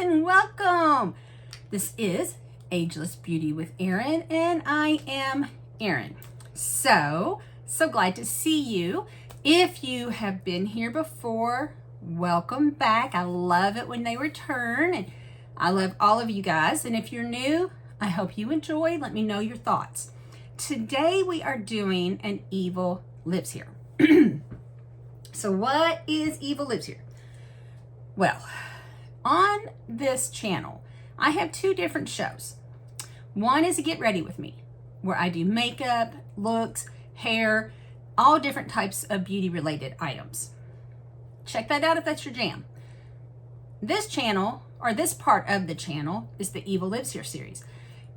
and welcome. This is Ageless Beauty with Erin, and I am Erin. So glad to see you. If you have been here before, welcome back. I love it when they return, and I love all of you guys. And if you're new, I hope you enjoy. Let me know your thoughts. Today we are doing an Evil Lives Here. So what is Evil Lives Here? Well, on this channel, I have two different shows. One is a Get Ready With Me, where I do makeup, looks, hair, all different types of beauty related items. Check that out if that's your jam. This channel, or this part of the channel, is the Evil Lives Here series.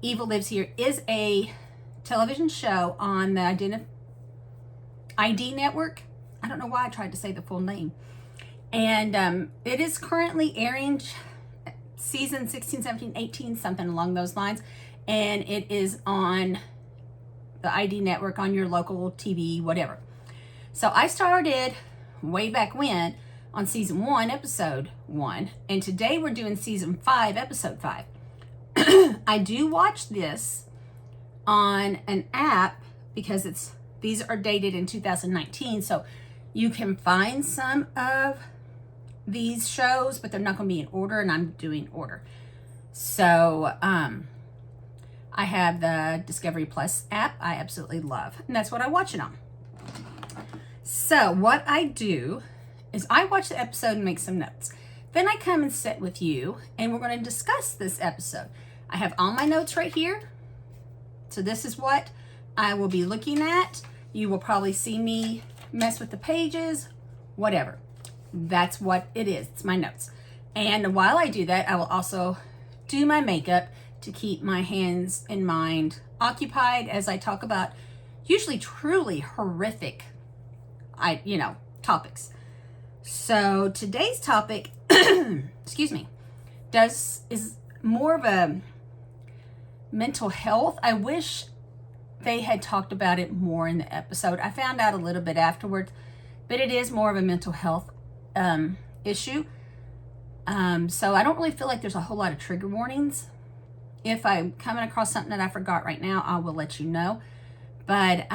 Evil Lives Here is a television show on the ID network. I don't know why I tried to say the full name. And it is currently airing season 16, 17, 18, something along those lines. And it is on the ID network, on your local TV, whatever. So I started way back when on season 1, episode 1. And today we're doing season 5, episode 5. I do watch this on an app because these are dated in 2019. So you can find some of these shows, but they're not going to be in order, and I'm doing order. So I have the Discovery Plus app I absolutely love, and that's what I watch it on. So what I do is I watch the episode and make some notes. Then I come and sit with you, and we're going to discuss this episode. I have all my notes right here. So this is what I will be looking at. You will probably see me mess with the pages, whatever. That's what it is. It's my notes. And while I do that, I will also do my makeup to keep my hands and mind occupied as I talk about usually truly horrific, topics. So today's topic, excuse me, is more of a mental health. I wish they had talked about it more in the episode. I found out a little bit afterwards, but it is more of a mental health issue. So I don't really feel like there's a whole lot of trigger warnings. If I'm coming across something that I forgot right now, I will let you know. But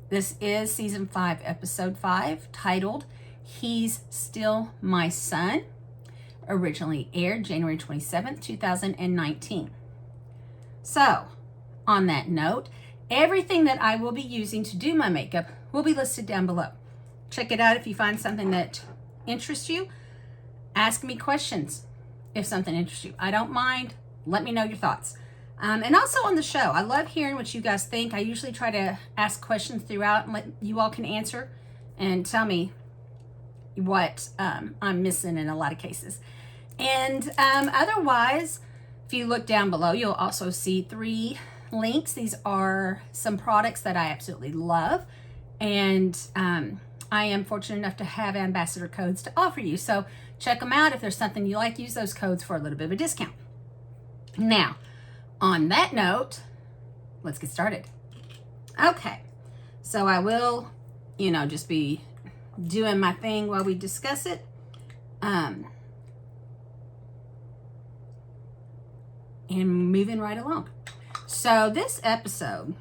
this is season 5, episode 5, titled He's Still My Son. Originally aired January 27th, 2019. So, on that note, everything that I will be using to do my makeup will be listed down below. Check it out if you find something that interests you. Ask me questions if something interests you. I don't mind. Let me know your thoughts. And also on the show, I love hearing what you guys think. I usually try to ask questions throughout and let you all can answer and tell me what I'm missing in a lot of cases. And otherwise, if you look down below, you'll also see 3 links. These are some products that I absolutely love. And I am fortunate enough to have ambassador codes to offer you. So check them out. If there's something you like, use those codes for a little bit of a discount. Now, on that note, let's get started. Okay, so I will, just be doing my thing while we discuss it. And moving right along. So this episode,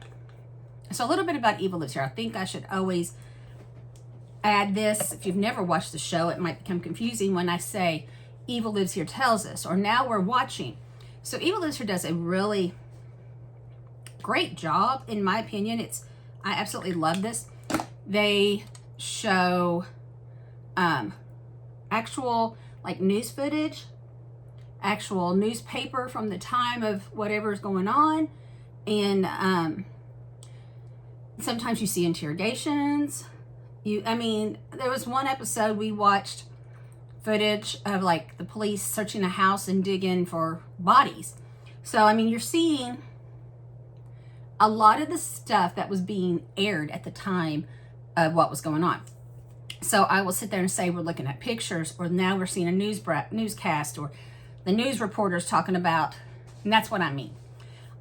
so a little bit about Evil Lives Here. I think I should always add this. If you've never watched the show, it might become confusing when I say Evil Lives Here tells us, or now we're watching. So Evil Lives Here does a really great job, in my opinion. I absolutely love this. They show actual news footage, actual newspaper from the time of whatever's going on, and sometimes you see interrogations. There was one episode we watched footage of the police searching a house and digging for bodies. So you're seeing a lot of the stuff that was being aired at the time of what was going on. So I will sit there and say we're looking at pictures, or now we're seeing a newscast, or the news reporters talking about, and that's what I mean.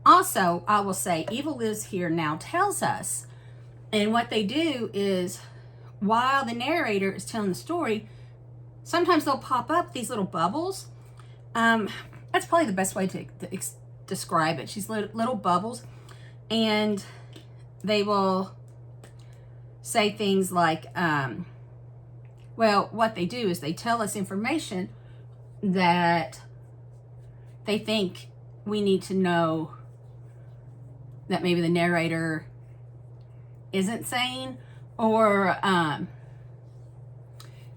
Also, I will say Evil Lives Here now tells us, and what they do is, while the narrator is telling the story, sometimes they'll pop up these little bubbles That's probably the best way to describe it. She's little bubbles, and they will say things like, well, what they do is they tell us information that they think we need to know that maybe the narrator isn't saying, or,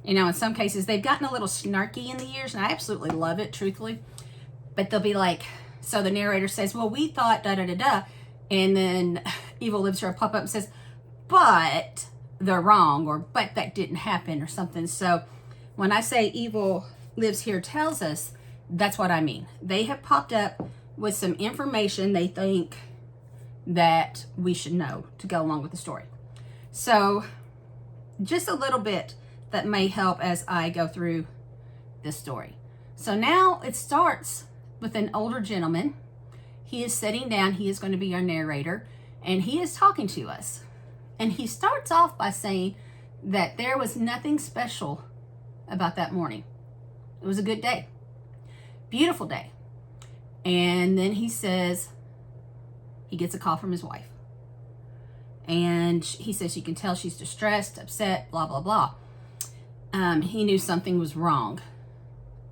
you know, in some cases they've gotten a little snarky in the years, and I absolutely love it, truthfully. But they'll be like, so the narrator says, well, we thought da da da da, and then Evil Lives Here will pop up and says, but they're wrong, or but that didn't happen, or something. So when I say Evil Lives Here tells us, that's what I mean. They have popped up with some information they think that we should know to go along with the story. So just a little bit that may help as I go through this story. So now it starts with an older gentleman. He is sitting down. He is going to be our narrator, and he is talking to us. And he starts off by saying that there was nothing special about that morning. It was a good day. Beautiful day. And then he says he gets a call from his wife. And he says you can tell she's distressed, upset, blah, blah, blah. He knew something was wrong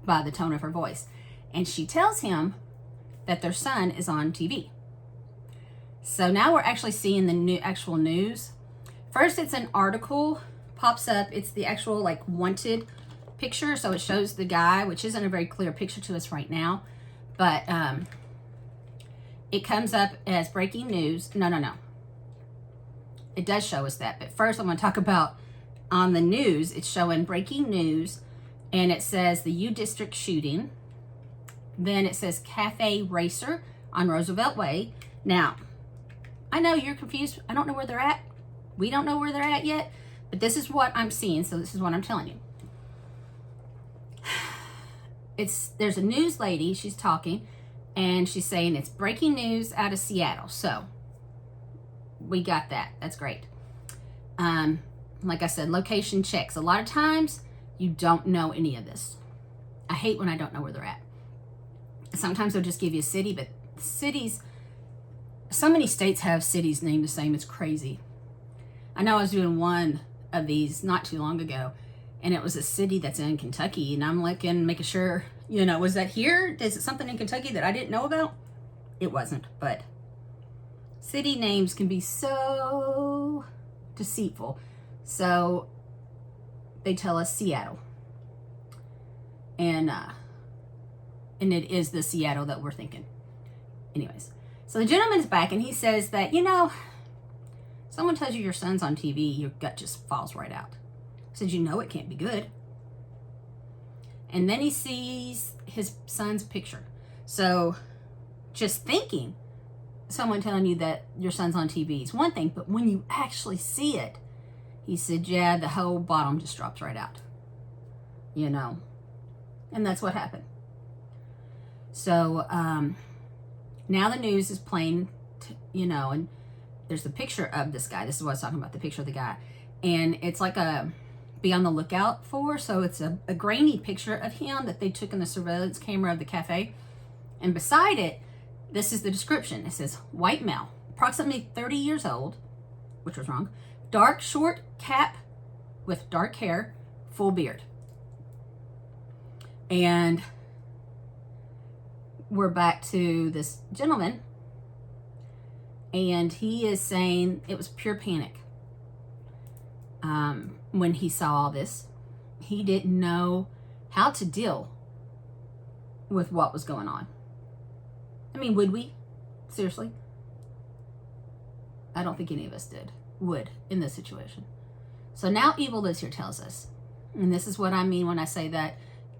by the tone of her voice. And she tells him that their son is on TV. So now we're actually seeing the actual news. First, it's an article, pops up. It's the actual like wanted picture. So it shows the guy, which isn't a very clear picture to us right now. But it comes up as breaking news. No. It does show us that. But first, I'm going to talk about on the news. It's showing breaking news. And it says the U District shooting. Then it says Cafe Racer on Roosevelt Way. Now, I know you're confused. I don't know where they're at. We don't know where they're at yet. But this is what I'm seeing. So this is what I'm telling you. There's a news lady. She's talking. And she's saying it's breaking news out of Seattle. So we got that. That's great. Like I said, location checks. A lot of times you don't know any of this. I hate when I don't know where they're at. Sometimes they'll just give you a city, but cities, so many states have cities named the same. It's crazy. I know I was doing one of these not too long ago, and it was a city that's in Kentucky, and I'm looking, making sure, was that here? Is it something in Kentucky that I didn't know about? It wasn't, but city names can be so deceitful. So they tell us Seattle. And it is the Seattle that we're thinking. Anyways, so the gentleman's back, and he says that, someone tells you your son's on TV, your gut just falls right out. He says, it can't be good. And then he sees his son's picture. So just thinking someone telling you that your son's on TV is one thing, but when you actually see it, he said, yeah, the whole bottom just drops right out. And that's what happened. So now the news is playing, and there's the picture of this guy. This is what I was talking about, the picture of the guy. And it's like a be on the lookout for. So it's a grainy picture of him that they took in the surveillance camera of the cafe. And beside it, this is the description. It says, white male, approximately 30 years old, which was wrong, dark short cap with dark hair, full beard. And we're back to this gentleman, and he is saying it was pure panic. When he saw all this, he didn't know how to deal with what was going on. I mean, would we? Seriously? I don't think any of us would in this situation. So now Evil Lives Here tells us, and this is what I mean when I say that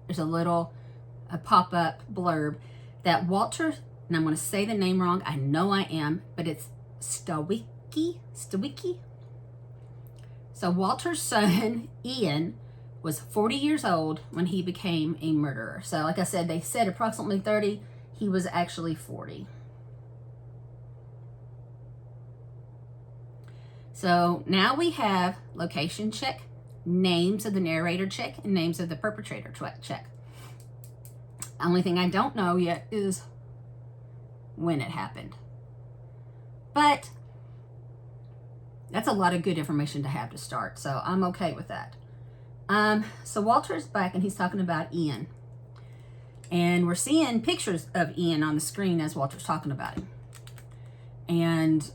there's a pop-up blurb, that Walter, and I'm going to say the name wrong, I know I am, but it's Stawicki. So Walter's son, Ian, was 40 years old when he became a murderer. So like I said, they said approximately 30. He was actually 40. So now we have location check, names of the narrator check, and names of the perpetrator check. The only thing I don't know yet is when it happened. But that's a lot of good information to have to start, so I'm okay with that. So Walter's back and he's talking about Ian. And we're seeing pictures of Ian on the screen as Walter's talking about him. And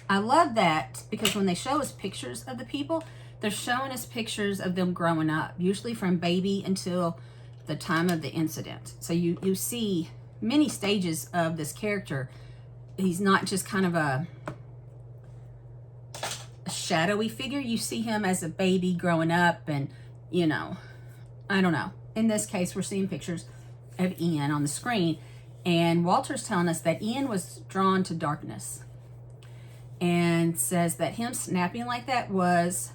I love that because when they show us pictures of the people, they're showing us pictures of them growing up, usually from baby until the time of the incident. So you see many stages of this character. He's not just kind of a shadowy figure. You see him as a baby growing up, and you know, I don't know. In this case, we're seeing pictures of Ian on the screen, and Walter's telling us that Ian was drawn to darkness, and says that him snapping like that was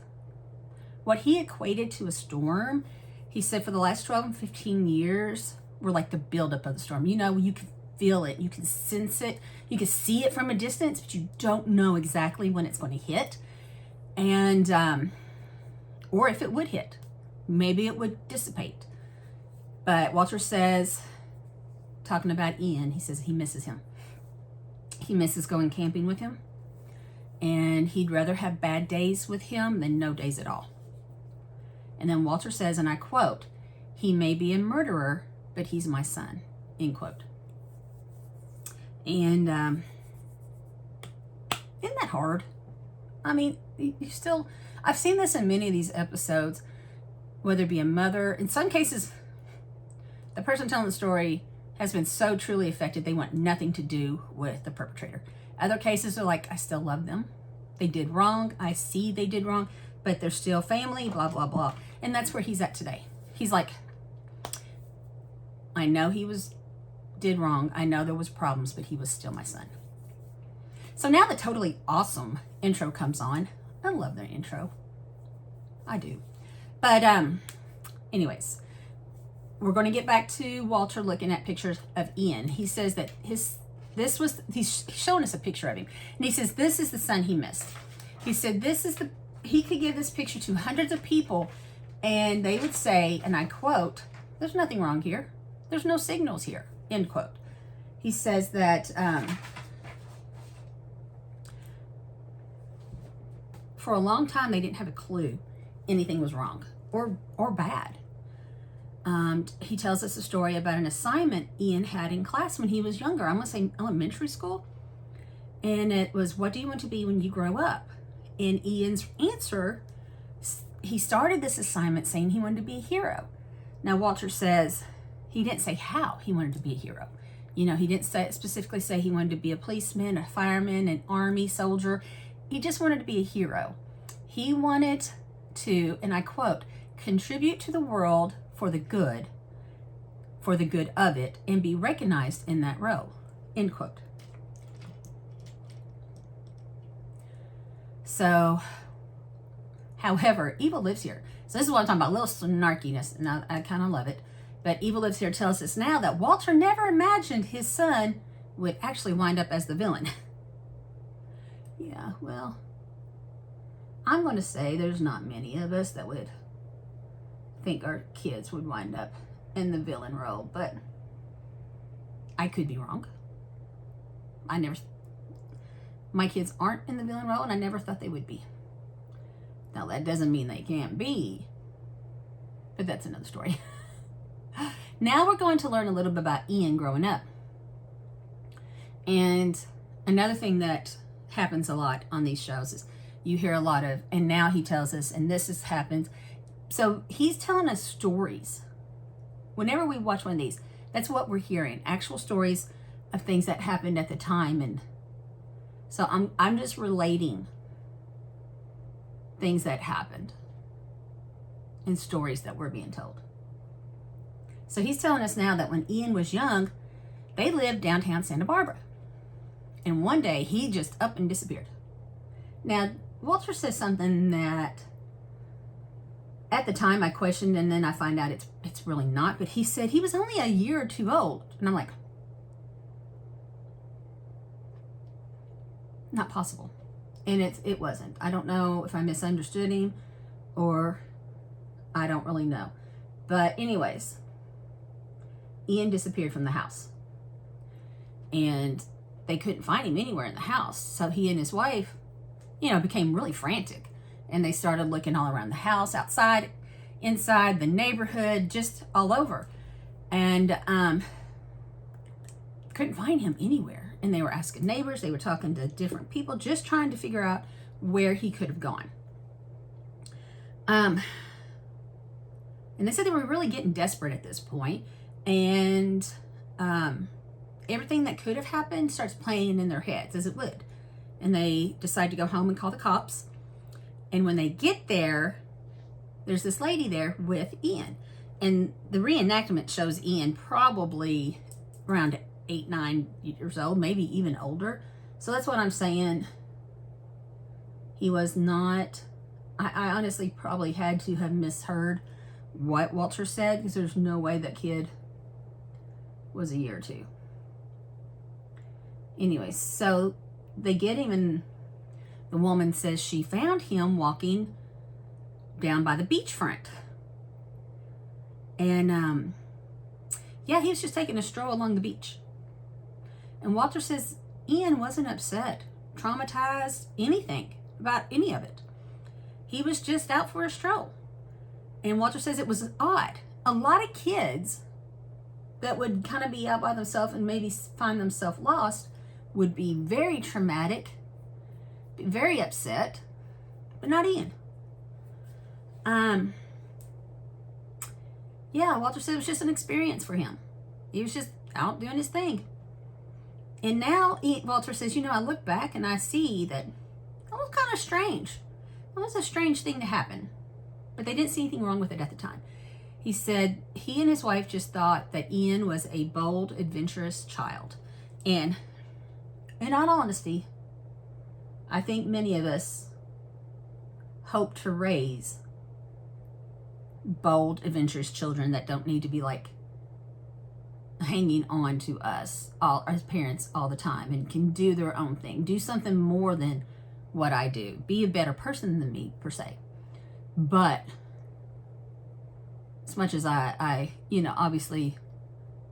what he equated to a storm. He said for the last 12 and 15 years were like the buildup of the storm. You know, you can feel it, you can sense it, you can see it from a distance, but you don't know exactly when it's going to hit. And, or if it would hit, maybe it would dissipate. But Walter says, talking about Ian, he says he misses him. He misses going camping with him. And he'd rather have bad days with him than no days at all. And then Walter says, and I quote, "He may be a murderer, but he's my son," end quote. And isn't that hard? I mean, you still, I've seen this in many of these episodes, whether it be a mother. In some cases, the person telling the story has been so truly affected, they want nothing to do with the perpetrator. Other cases are like, I still love them. They did wrong. I see they did wrong, but they're still family, blah, blah, blah. And that's where he's at today. He's like, I know he did wrong. I know there was problems, but he was still my son. So now the totally awesome intro comes on. I love their intro. I do. But anyways, we're going to get back to Walter looking at pictures of Ian. He says that he's showing us a picture of him. And he says, this is the son he missed. He said, he could give this picture to hundreds of people and they would say, and I quote, "There's nothing wrong here. There's no signals here," end quote. He says that for a long time, they didn't have a clue anything was wrong or bad. He tells us a story about an assignment Ian had in class when he was younger. I'm going to say elementary school. And it was, what do you want to be when you grow up? And Ian's answer, he started this assignment saying he wanted to be a hero. Now, Walter says he didn't say how he wanted to be a hero. You know, he didn't specifically say he wanted to be a policeman, a fireman, an army soldier. He just wanted to be a hero. He wanted to, and I quote, "contribute to the world for the good of it, and be recognized in that role," end quote. So, however, Evil Lives Here. So this is what I'm talking about, a little snarkiness, and I kind of love it. But Evil Lives Here tells us now that Walter never imagined his son would actually wind up as the villain. Yeah, well, I'm going to say there's not many of us that would think our kids would wind up in the villain role, but I could be wrong. My kids aren't in the villain role, and I never thought they would be. Now, that doesn't mean they can't be, but that's another story. Now we're going to learn a little bit about Ian growing up. And another thing that happens a lot on these shows is you hear a lot of, and now he tells us, and this has happened. So he's telling us stories. Whenever we watch one of these, that's what we're hearing, actual stories of things that happened at the time. And so I'm just relating things that happened and stories that we're being told. So he's telling us now that when Ian was young, they lived downtown Santa Barbara. And one day he just up and disappeared. Now, Walter says something that at the time I questioned, and then I find out it's really not. But he said he was only a year or two old. And I'm like, not possible. And it wasn't. I don't know if I misunderstood him or I don't really know. But anyways, Ian disappeared from the house. And they couldn't find him anywhere in the house. So he and his wife, became really frantic. And they started looking all around the house, outside, inside, the neighborhood, just all over. And couldn't find him anywhere. And they were asking neighbors, they were talking to different people, just trying to figure out where he could have gone. And they said they were really getting desperate at this point. And everything that could have happened starts playing in their heads, as it would. And they decide to go home and call the cops. And when they get there, there's this lady there with Ian. And the reenactment shows Ian probably around 8, 9 years old, maybe even older. So that's what I'm saying. He was not, I honestly probably had to have misheard what Walter said, because there's no way that kid was a year or two. Anyway, so they get him, and the woman says she found him walking down by the beachfront. And he was just taking a stroll along the beach. And Walter says Ian wasn't upset, traumatized, anything about any of it. He was just out for a stroll. And Walter says it was odd. A lot of kids that would kind of be out by themselves and maybe find themselves lost would be very traumatic, be very upset, but not Ian. Walter said it was just an experience for him. He was just out doing his thing. And now Walter says, I look back and I see that was kind of strange. It was a strange thing to happen, but they didn't see anything wrong with it at the time. He said he and his wife just thought that Ian was a bold, adventurous child. And in all honesty, I think many of us hope to raise bold, adventurous children that don't need to be like hanging on to us all as parents all the time, and can do their own thing, do something more than what I do, be a better person than me per se. But as much as I obviously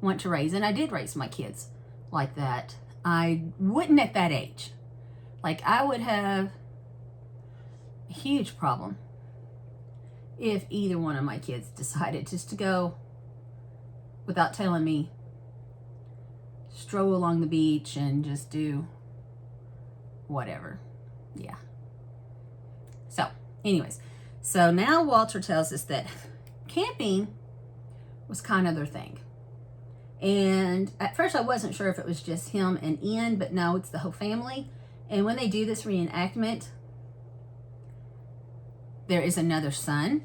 want to raise, and I did raise my kids like that, I wouldn't at that age. Like, I would have a huge problem if either one of my kids decided just to go without telling me, stroll along the beach and just do whatever. Yeah. So, anyways, so now Walter tells us that camping was kind of their thing. And at first I wasn't sure if it was just him and Ian, but no, it's the whole family. And when they do this reenactment, there is another son,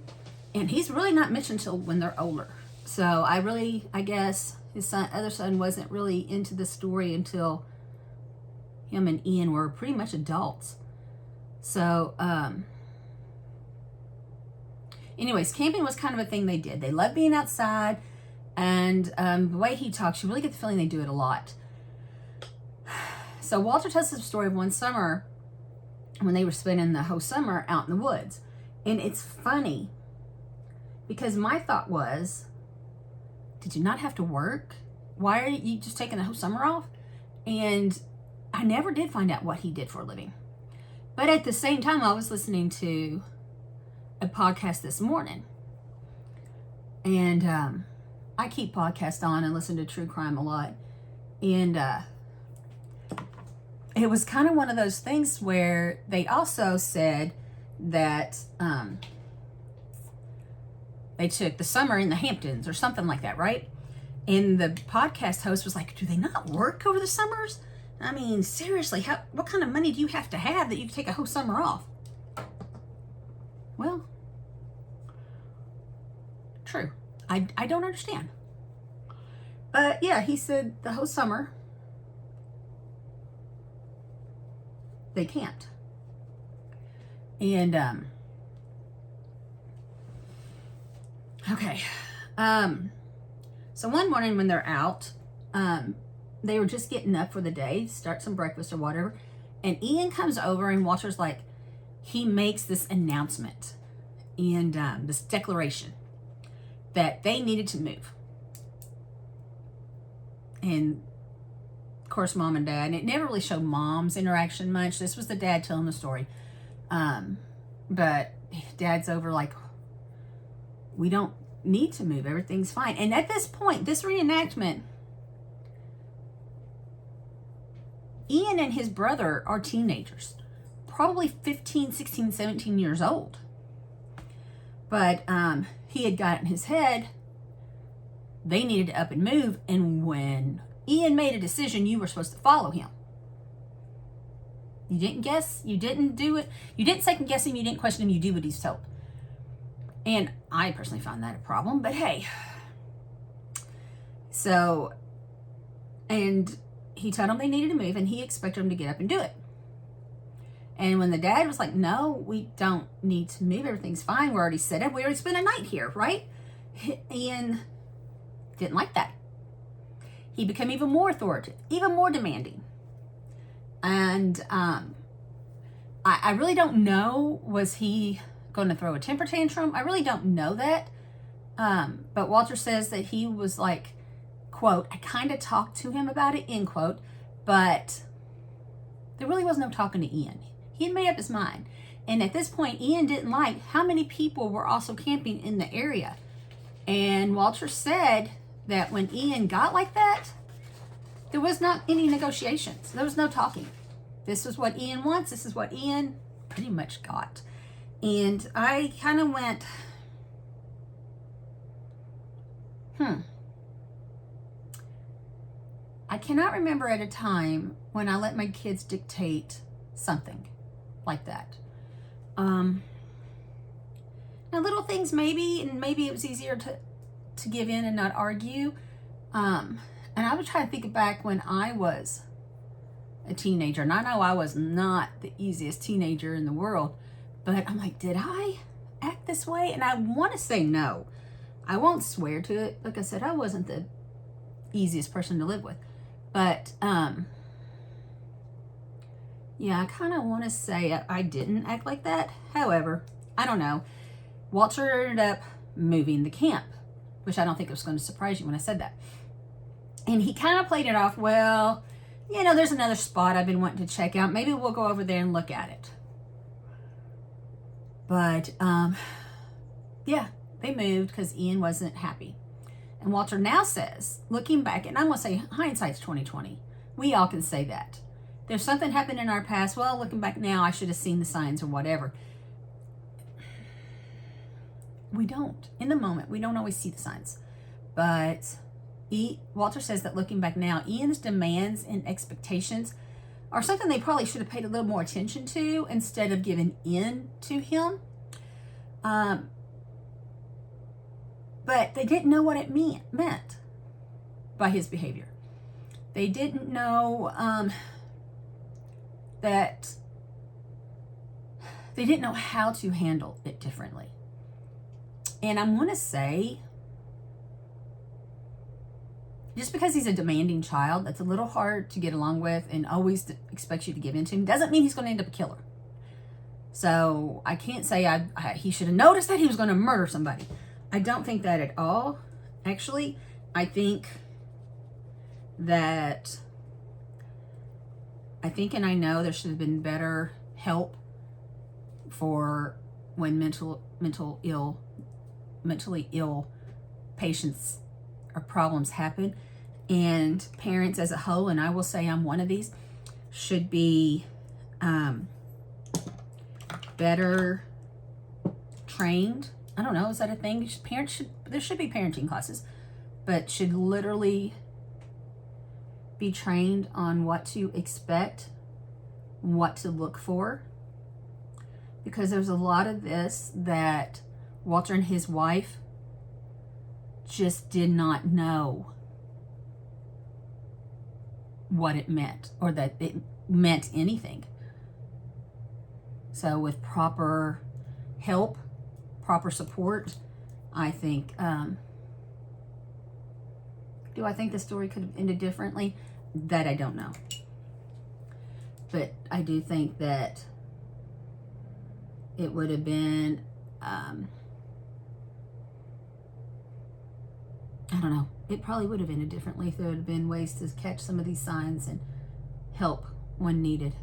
and he's really not mentioned until when they're older. So I guess his other son wasn't really into the story until him and Ian were pretty much adults. So, anyways, camping was kind of a thing they did. They loved being outside, and the way he talks, you really get the feeling they do it a lot. So Walter tells the story of one summer when they were spending the whole summer out in the woods. And it's funny because my thought was, did you not have to work? Why are you just taking the whole summer off? And I never did find out what he did for a living. But at the same time, I was listening to a podcast this morning. And I keep podcasts on and listen to true crime a lot. And it was kind of one of those things where they also said that they took the summer in the Hamptons or something like that, right? And the podcast host was like, do they not work over the summers? I mean, seriously, what kind of money do you have to have that you can take a whole summer off? Well, true. I don't understand. But yeah, he said the whole summer they camped. And okay. So one morning when they're out, they were just getting up for the day, start some breakfast or whatever, and Ian comes over and Walter's like, he makes this announcement and this declaration that they needed to move. And of course, mom and dad, and it never really showed mom's interaction much. This was the dad telling the story. But dad's over like, we don't need to move. Everything's fine. And at this point, this reenactment, Ian and his brother are teenagers, probably 15, 16, 17 years old. But he had got in his head, they needed to up and move. And when Ian made a decision, you were supposed to follow him. You didn't guess. You didn't do it. You didn't second guess him. You didn't question him. You do what he's told. And I personally found that a problem. But hey. So, and he told them they needed to move, and he expected them to get up and do it. And when the dad was like, no, we don't need to move. Everything's fine. We're already set up. We already spent a night here, right? Ian didn't like that. He became even more authoritative, even more demanding. And I really don't know, was he going to throw a temper tantrum? I really don't know that. But Walter says that he was like, quote, I kind of talked to him about it, end quote, but there really was no talking to Ian. He had made up his mind. And at this point, Ian didn't like how many people were also camping in the area. And Walter said that when Ian got like that, there was not any negotiations. There was no talking. This is what Ian wants. This is what Ian pretty much got. And I kind of went, I cannot remember at a time when I let my kids dictate something like that. Now little things maybe, and maybe it was easier to give in and not argue. And I was trying to think back when I was a teenager, and I know I was not the easiest teenager in the world, but I'm like, did I act this way? And I want to say no. I won't swear to it. Like I said, I wasn't the easiest person to live with. But, yeah, I kind of want to say I didn't act like that. However, I don't know. Walter ended up moving the camp, which I don't think it was going to surprise you when I said that. And he kind of played it off, well, you know, there's another spot I've been wanting to check out. Maybe we'll go over there and look at it. But, yeah, they moved because Ian wasn't happy. And Walter now says, looking back, and I'm going to say hindsight's 20/20. We all can say that. There's something happened in our past. Well, looking back now, I should have seen the signs or whatever. We don't. In the moment, we don't always see the signs. But Walter says that looking back now, Ian's demands and expectations are something they probably should have paid a little more attention to instead of giving in to him. But they didn't know what it meant by his behavior. They didn't know that they didn't know how to handle it differently. And I'm going to say, just because he's a demanding child that's a little hard to get along with and always expects you to give in to him, doesn't mean he's going to end up a killer. So I can't say he should have noticed that he was going to murder somebody. I don't think that at all. Actually, I think and I know there should have been better help for when mentally ill patients or problems happen. And parents as a whole, and I will say I'm one of these, should be better trained. I don't know, is that a thing? There should be parenting classes, but should literally be trained on what to expect, what to look for. Because there's a lot of this that Walter and his wife just did not know what it meant, or that it meant anything. So with proper help, proper support, I think, do I think the story could have ended differently? That I don't know. But I do think that it would have been, I don't know. It probably would have ended differently if there would have been ways to catch some of these signs and help when needed.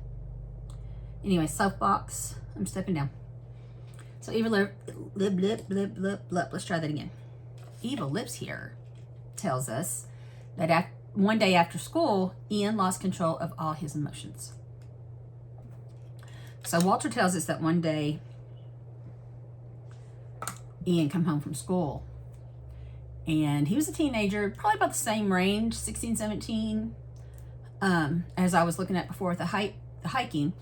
Anyway, soapbox. I'm stepping down. So evil lip. Let's try that again. Evil lips here tells us that one day after school, Ian lost control of all his emotions. So Walter tells us that one day Ian come home from school, and he was a teenager, probably about the same range, 16, 17, as I was looking at before with the hiking.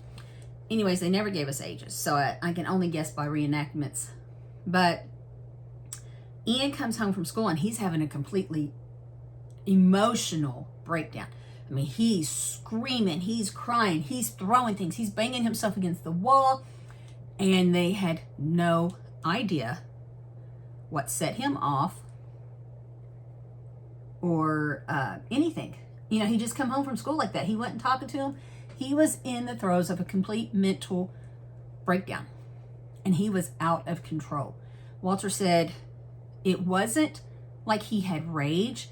Anyways, they never gave us ages, so I can only guess by reenactments. But Ian comes home from school, and he's having a completely emotional breakdown. I mean, he's screaming, he's crying, he's throwing things, he's banging himself against the wall, and they had no idea what set him off or anything. You know, he just come home from school like that. He wasn't talking to him. He was in the throes of a complete mental breakdown, and he was out of control. Walter said it wasn't like he had rage,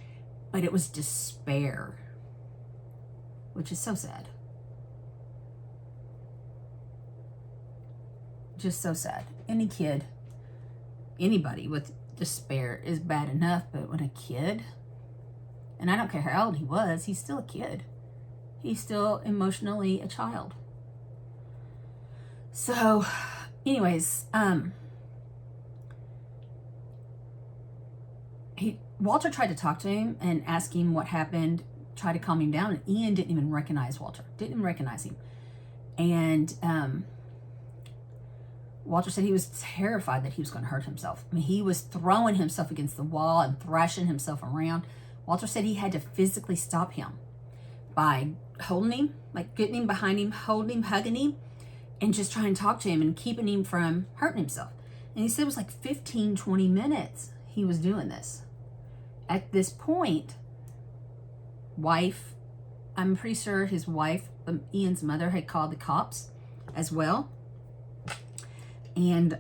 but it was despair, which is so sad. Just so sad. Any kid, anybody with despair is bad enough, but when a kid, and I don't care how old he was, he's still a kid. He's still emotionally a child. So, anyways, Walter tried to talk to him and ask him what happened, try to calm him down, and Ian didn't even recognize Walter, didn't even recognize him. And Walter said he was terrified that he was going to hurt himself. I mean, he was throwing himself against the wall and thrashing himself around. Walter said he had to physically stop him by holding him, like getting him behind him, holding him, hugging him, and just trying to talk to him and keeping him from hurting himself. And he said it was like 15, 20 minutes he was doing this. At this point, I'm pretty sure his wife, Ian's mother, had called the cops as well. And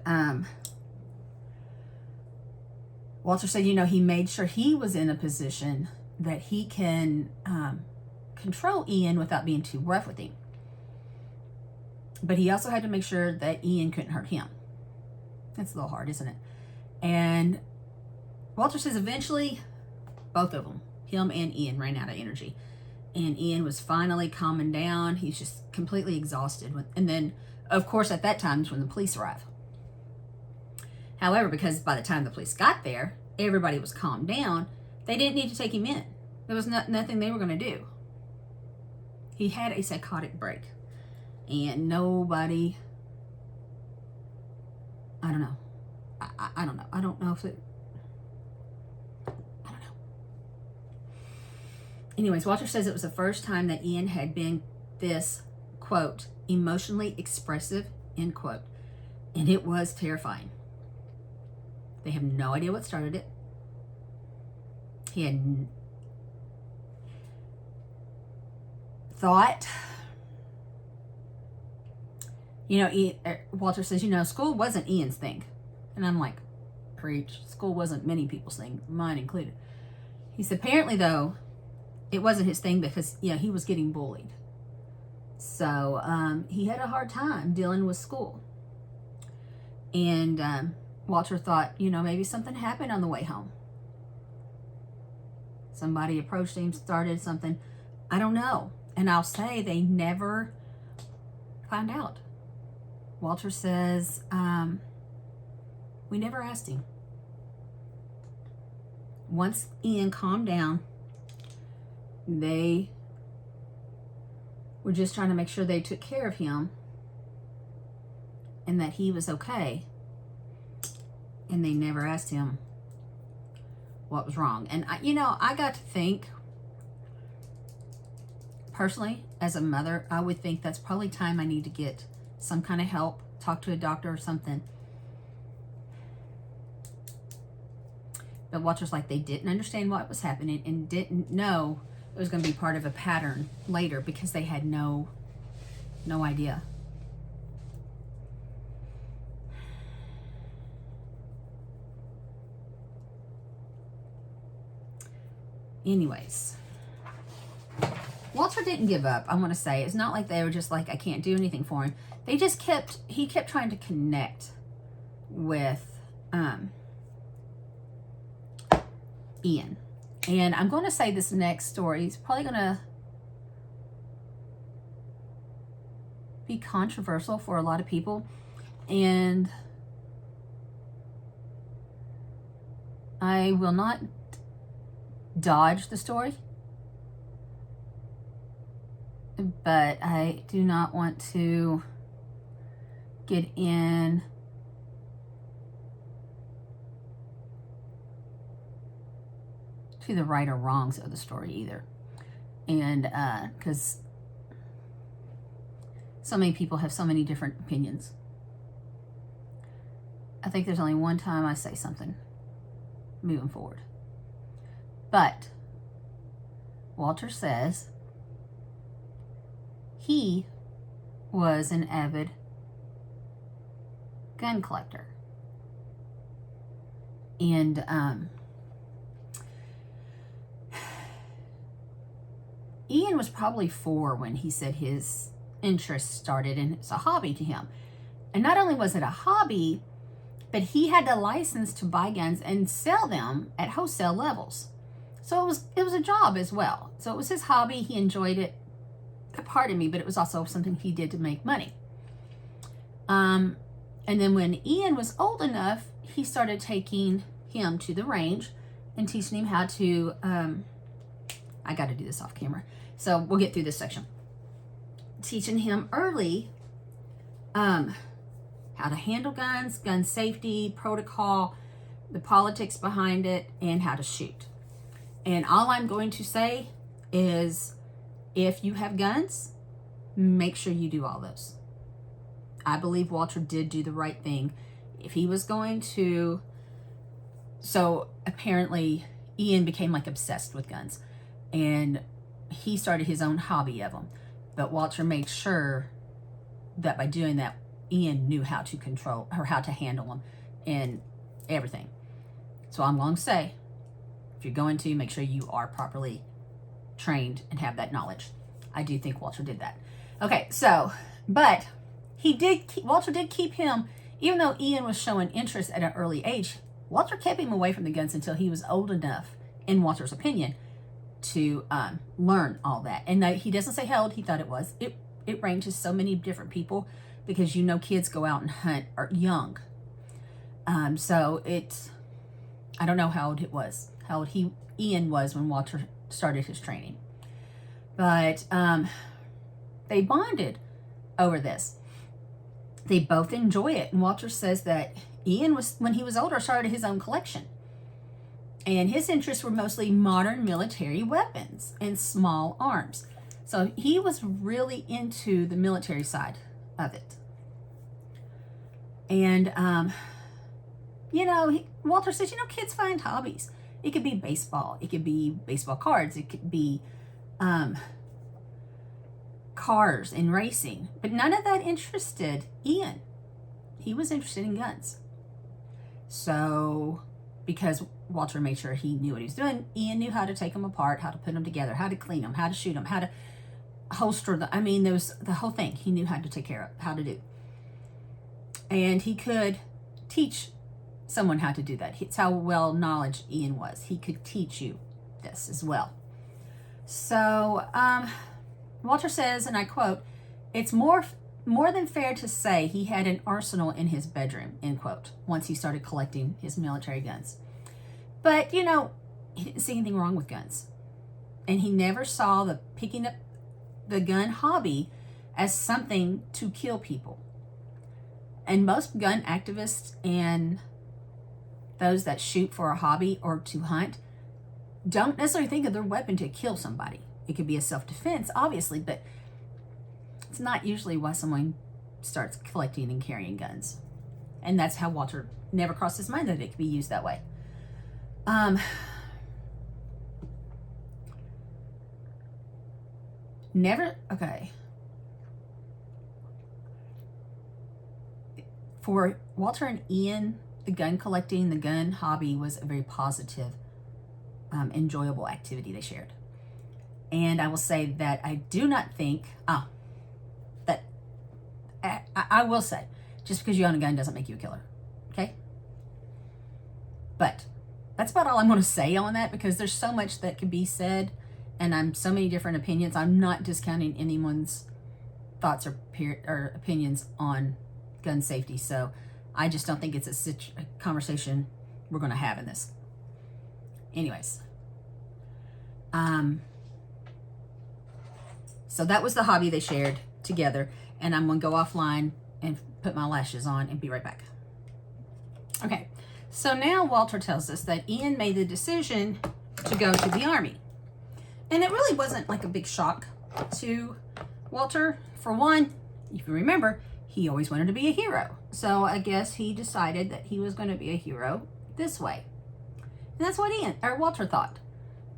Walter said, you know, he made sure he was in a position that he can control Ian without being too rough with him. But he also had to make sure that Ian couldn't hurt him. That's a little hard, isn't it? And Walter says eventually both of them, him and Ian, ran out of energy. And Ian was finally calming down. He's just completely exhausted. And then, of course, at that time is when the police arrived. However, because by the time the police got there, everybody was calmed down, they didn't need to take him in. There was nothing they were going to do. He had a psychotic break. And nobody, I don't know. I don't know. I don't know if it, I don't know. Anyways, Walter says it was the first time that Ian had been this, quote, emotionally expressive, end quote. And it was terrifying. They have no idea what started it. He had thought, you know, Walter says, you know, school wasn't Ian's thing. And I'm like, preach. School wasn't many people's thing, mine included. He said, apparently, though, it wasn't his thing because, you know, he was getting bullied. So he had a hard time dealing with school. And Walter thought, you know, maybe something happened on the way home. Somebody approached him, started something. I don't know. And I'll say they never found out. Walter says, we never asked him. Once Ian calmed down, they were just trying to make sure they took care of him and that he was okay. And they never asked him what was wrong. And, I got to think, personally, as a mother, I would think that's probably time I need to get some kind of help, talk to a doctor or something. But Walter's like, they didn't understand what was happening and didn't know it was going to be part of a pattern later because they had no idea. anyways, Walter didn't give up, I want to say. It's not like they were just like, I can't do anything for him. He kept trying to connect with Ian. And I'm going to say this next story is probably going to be controversial for a lot of people. And I will not dodge the story, but I do not want to get in to the right or wrongs of the story either. And because so many people have so many different opinions. I think there's only one time I say something moving forward. But Walter says he was an avid gun collector. And Ian was probably 4 when he said his interest started, and it's a hobby to him. And not only was it a hobby, but he had the license to buy guns and sell them at wholesale levels. So it was a job as well. So it was his hobby. He enjoyed it. Pardon me, but it was also something he did to make money. And then when Ian was old enough, he started taking him to the range and teaching him how to, I got to do this off camera, so we'll get through this section. Teaching him early how to handle guns, gun safety, protocol, the politics behind it, and how to shoot. And all I'm going to say is, if you have guns, make sure you do all those. I believe Walter did do the right thing. If he was going to... So apparently Ian became like obsessed with guns, and he started his own hobby of them. But Walter made sure that by doing that, Ian knew how to control or how to handle them and everything. So I'm going to say, if you're going to, make sure you are properly trained and have that knowledge. I do think Walter did that. Okay, so, but Walter did keep him, even though Ian was showing interest at an early age, Walter kept him away from the guns until he was old enough, in Walter's opinion, to learn all that. And he doesn't say how old he thought it was. It ranges so many different people, because kids go out and hunt are young. So I don't know how old it was, how old Ian was when Walter started his training. But they bonded over this. They both enjoy it. And Walter says that Ian when he was older, started his own collection. And his interests were mostly modern military weapons and small arms. So he was really into the military side of it. And, Walter says, kids find hobbies. It could be baseball. It could be baseball cards. It could be cars and racing. But none of that interested Ian. He was interested in guns. So, because Walter made sure he knew what he was doing, Ian knew how to take them apart, how to put them together, how to clean them, how to shoot them, how to holster them. I mean, there was the whole thing he knew how to take care of, how to do. And he could teach someone how to do that. It's how well knowledge Ian was. He could teach you this as well. So Walter says, and I quote, "It's more than fair to say he had an arsenal in his bedroom," end quote, once he started collecting his military guns. But, he didn't see anything wrong with guns. And he never saw the picking up the gun hobby as something to kill people. And most gun activists and those that shoot for a hobby or to hunt don't necessarily think of their weapon to kill somebody. It could be a self-defense, obviously, but it's not usually why someone starts collecting and carrying guns. And that's how Walter never crossed his mind that it could be used that way. Okay. For Walter and Ian, the gun collecting, the gun hobby was a very positive enjoyable activity they shared. And I will say that I do not think, that I will say, just because you own a gun doesn't make you a killer. Okay? But that's about all I'm going to say on that, because there's so much that can be said, and I'm so many different opinions. I'm not discounting anyone's thoughts or opinions on gun safety. So I just don't think it's a conversation we're going to have in this. Anyways. So that was the hobby they shared together, and I'm going to go offline and put my lashes on and be right back. Okay, so now Walter tells us that Ian made the decision to go to the Army. And it really wasn't like a big shock to Walter. For one, if you remember, he always wanted to be a hero. So I guess he decided that he was going to be a hero this way. And that's what Walter thought.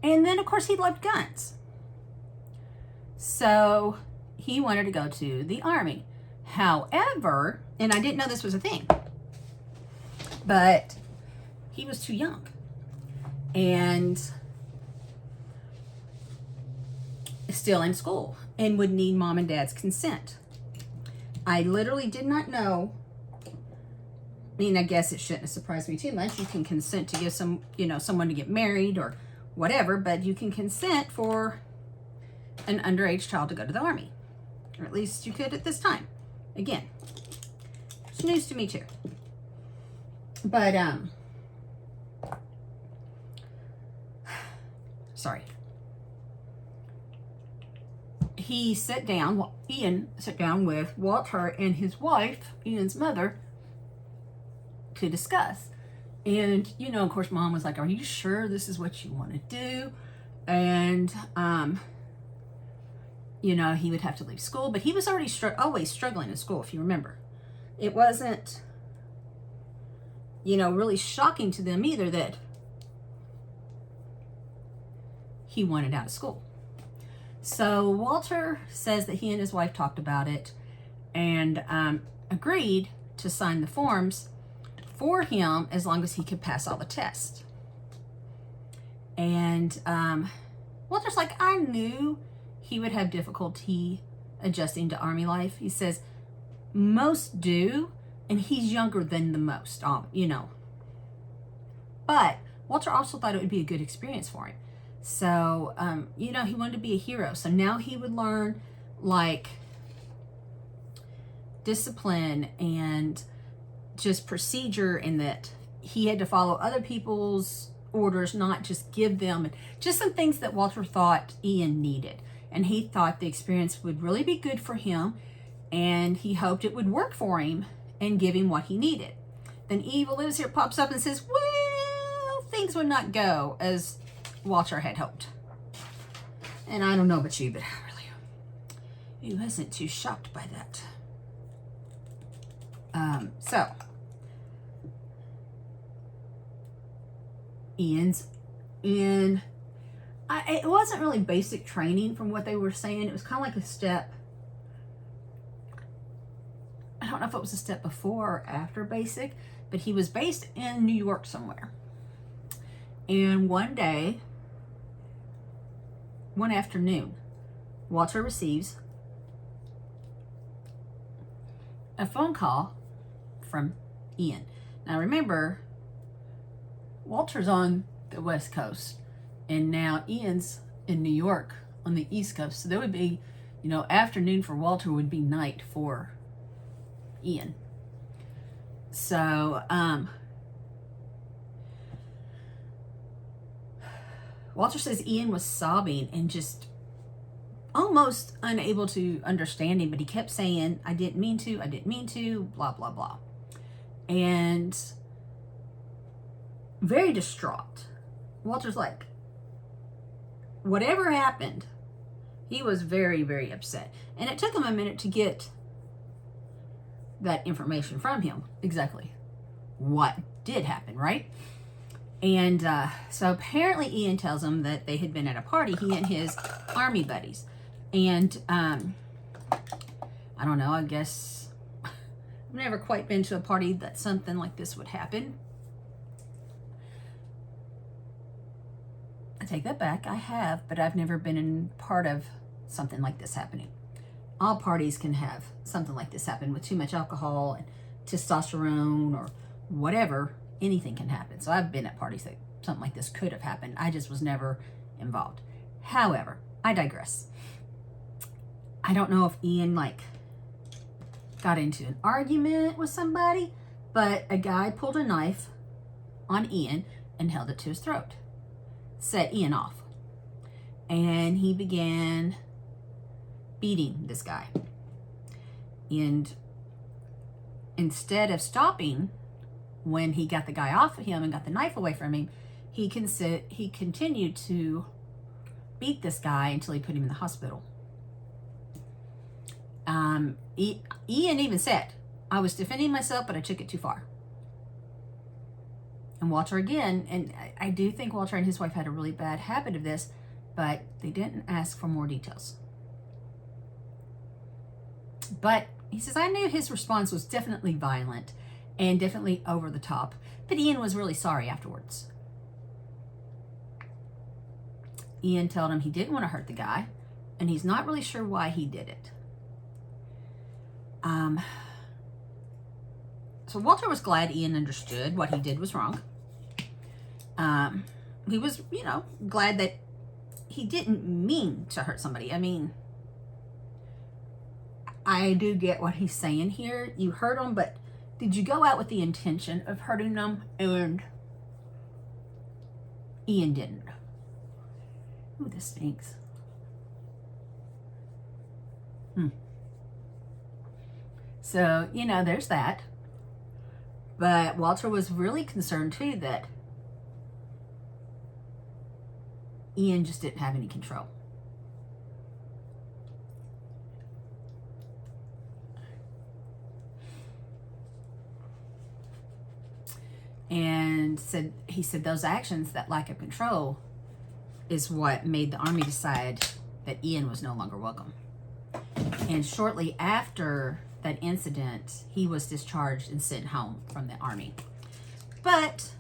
And then, of course, he loved guns. So he wanted to go to the Army. However, and I didn't know this was a thing, but he was too young. And still in school and would need mom and dad's consent. I literally did not know. I mean, I guess it shouldn't have surprised me too much. You can consent to give someone to get married or whatever, but you can consent for an underage child to go to the Army. Or at least you could at this time. Again, it's news to me too. But, sorry. Ian sat down with Walter and his wife, Ian's mother, to discuss. And, of course, mom was like, are you sure this is what you want to do? And, he would have to leave school, but he was already always struggling in school, if you remember. It wasn't, really shocking to them either that he wanted out of school. So Walter says that he and his wife talked about it and agreed to sign the forms for him as long as he could pass all the tests. And Walter's like, I knew he would have difficulty adjusting to Army life. He says, most do, and he's younger than the most, But Walter also thought it would be a good experience for him. So, he wanted to be a hero. So now he would learn, discipline and just procedure, and that he had to follow other people's orders, not just give them. And just some things that Walter thought Ian needed. And he thought the experience would really be good for him, and he hoped it would work for him and give him what he needed. Then Evil Lives Here pops up and says, well, things would not go as Walter had hoped. And I don't know about you, but he wasn't too shocked by that. So Ian's in. It wasn't really basic training from what they were saying. It was kind of like a step. I don't know if it was a step before or after basic, but he was based in New York somewhere. And one afternoon, Walter receives a phone call from Ian. Now remember, Walter's on the West Coast, and now Ian's in New York on the East Coast. So there would be, afternoon for Walter would be night for Ian. So, Walter says Ian was sobbing and just almost unable to understand him, but he kept saying, I didn't mean to, blah, blah, blah. And very distraught. Walter's like, whatever happened, he was very, very upset. And it took him a minute to get that information from him, exactly what did happen, right? And so apparently Ian tells him that they had been at a party, he and his Army buddies. And I don't know, I guess I've never quite been to a party that something like this would happen. take that back. I have, but I've never been in part of something like this happening. All parties can have something like this happen with too much alcohol and testosterone or whatever. Anything can happen. So I've been at parties that something like this could have happened. I just was never involved. However, I digress. I don't know if Ian got into an argument with somebody, but a guy pulled a knife on Ian and held it to his throat. Set Ian off. And he began beating this guy. And instead of stopping when he got the guy off of him and got the knife away from him, he continued to beat this guy until he put him in the hospital. Ian even said, I was defending myself, but I took it too far. And Walter again, and I do think Walter and his wife had a really bad habit of this, but they didn't ask for more details. But he says, I knew his response was definitely violent and definitely over the top, but Ian was really sorry afterwards. Ian told him he didn't want to hurt the guy, and he's not really sure why he did it. So Walter was glad Ian understood what he did was wrong. He was, glad that he didn't mean to hurt somebody. I mean, I do get what he's saying here. You hurt them, but did you go out with the intention of hurting them? And Ian didn't. Ooh, this stinks. So, there's that. But Walter was really concerned too that Ian just didn't have any control. And he said those actions, that lack of control, is what made the Army decide that Ian was no longer welcome. And shortly after that incident, he was discharged and sent home from the Army. But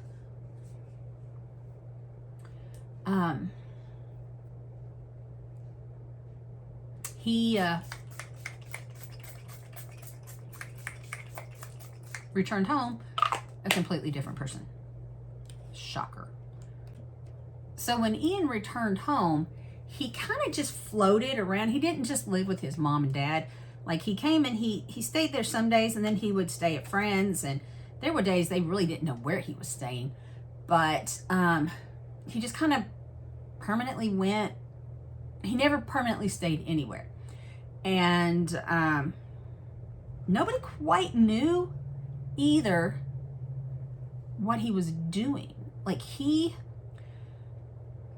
he returned home a completely different person. Shocker. So when Ian returned home, he kind of just floated around. He didn't just live with his mom and dad. Like, he came and he stayed there some days, and then he would stay at friends, and there were days they really didn't know where he was staying. But he just kind of permanently went. He never permanently stayed anywhere. And nobody quite knew either what he was doing. Like, he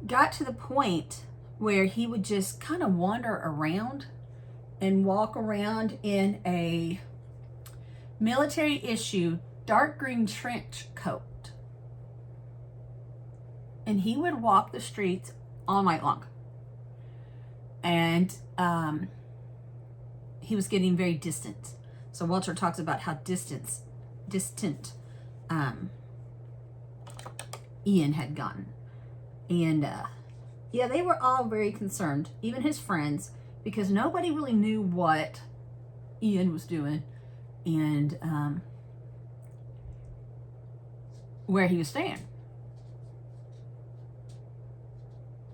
got to the point where he would just kind of wander around and walk around in a military issue dark green trench coat. And he would walk the streets all night long. And he was getting very distant. So Walter talks about how distant Ian had gotten. And they were all very concerned, even his friends, because nobody really knew what Ian was doing and where he was staying.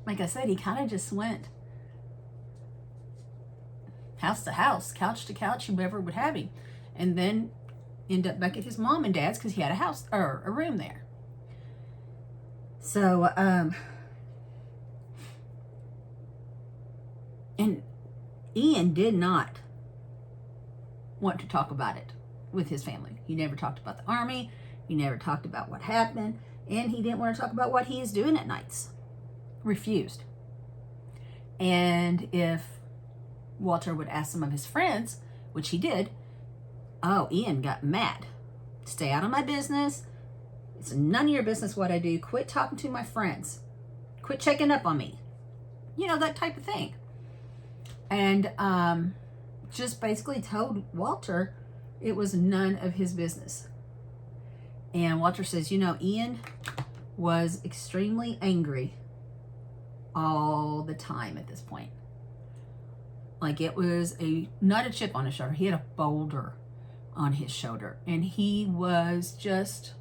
Like I said, he kind of just went house to house, couch to couch, whoever would have him, and then end up back at his mom and dad's because he had a house or a room there. So, and Ian did not want to talk about it with his family. He never talked about the Army. He never talked about what happened. And he didn't want to talk about what he is doing at nights. Refused. And if Walter would ask some of his friends, which he did, Ian got mad. Stay out of my business. It's none of your business what I do. Quit talking to my friends. Quit checking up on me. That type of thing. And just basically told Walter it was none of his business. And Walter says, Ian was extremely angry all the time at this point. Like it was not a chip on his shoulder. He had a boulder on his shoulder. And he was just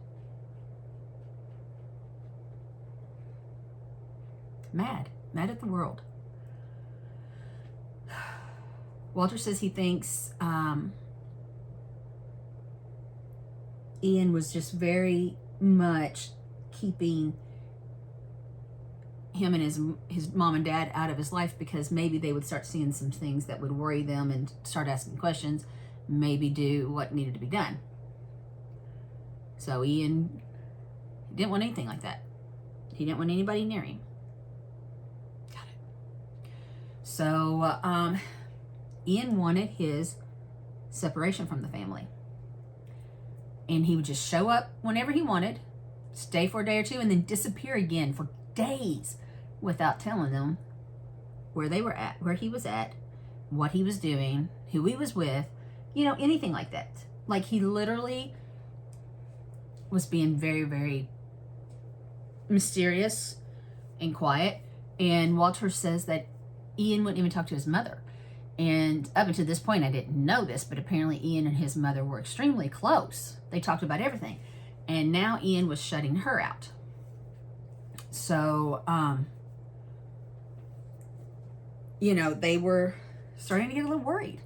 mad at the world. Walter says he thinks Ian was just very much keeping him and his mom and dad out of his life, because maybe they would start seeing some things that would worry them and start asking questions, maybe do what needed to be done. So Ian didn't want anything like that. He didn't want anybody near him. Got it. So Ian wanted his separation from the family. And he would just show up whenever he wanted, stay for a day or two, and then disappear again for days without telling them where they were at, where he was at, what he was doing, who he was with, anything like that. Like he literally was being very, very mysterious and quiet. And Walter says that Ian wouldn't even talk to his mother. And up until this point, I didn't know this, but apparently Ian and his mother were extremely close. They talked about everything. And now Ian was shutting her out. So, they were starting to get a little worried.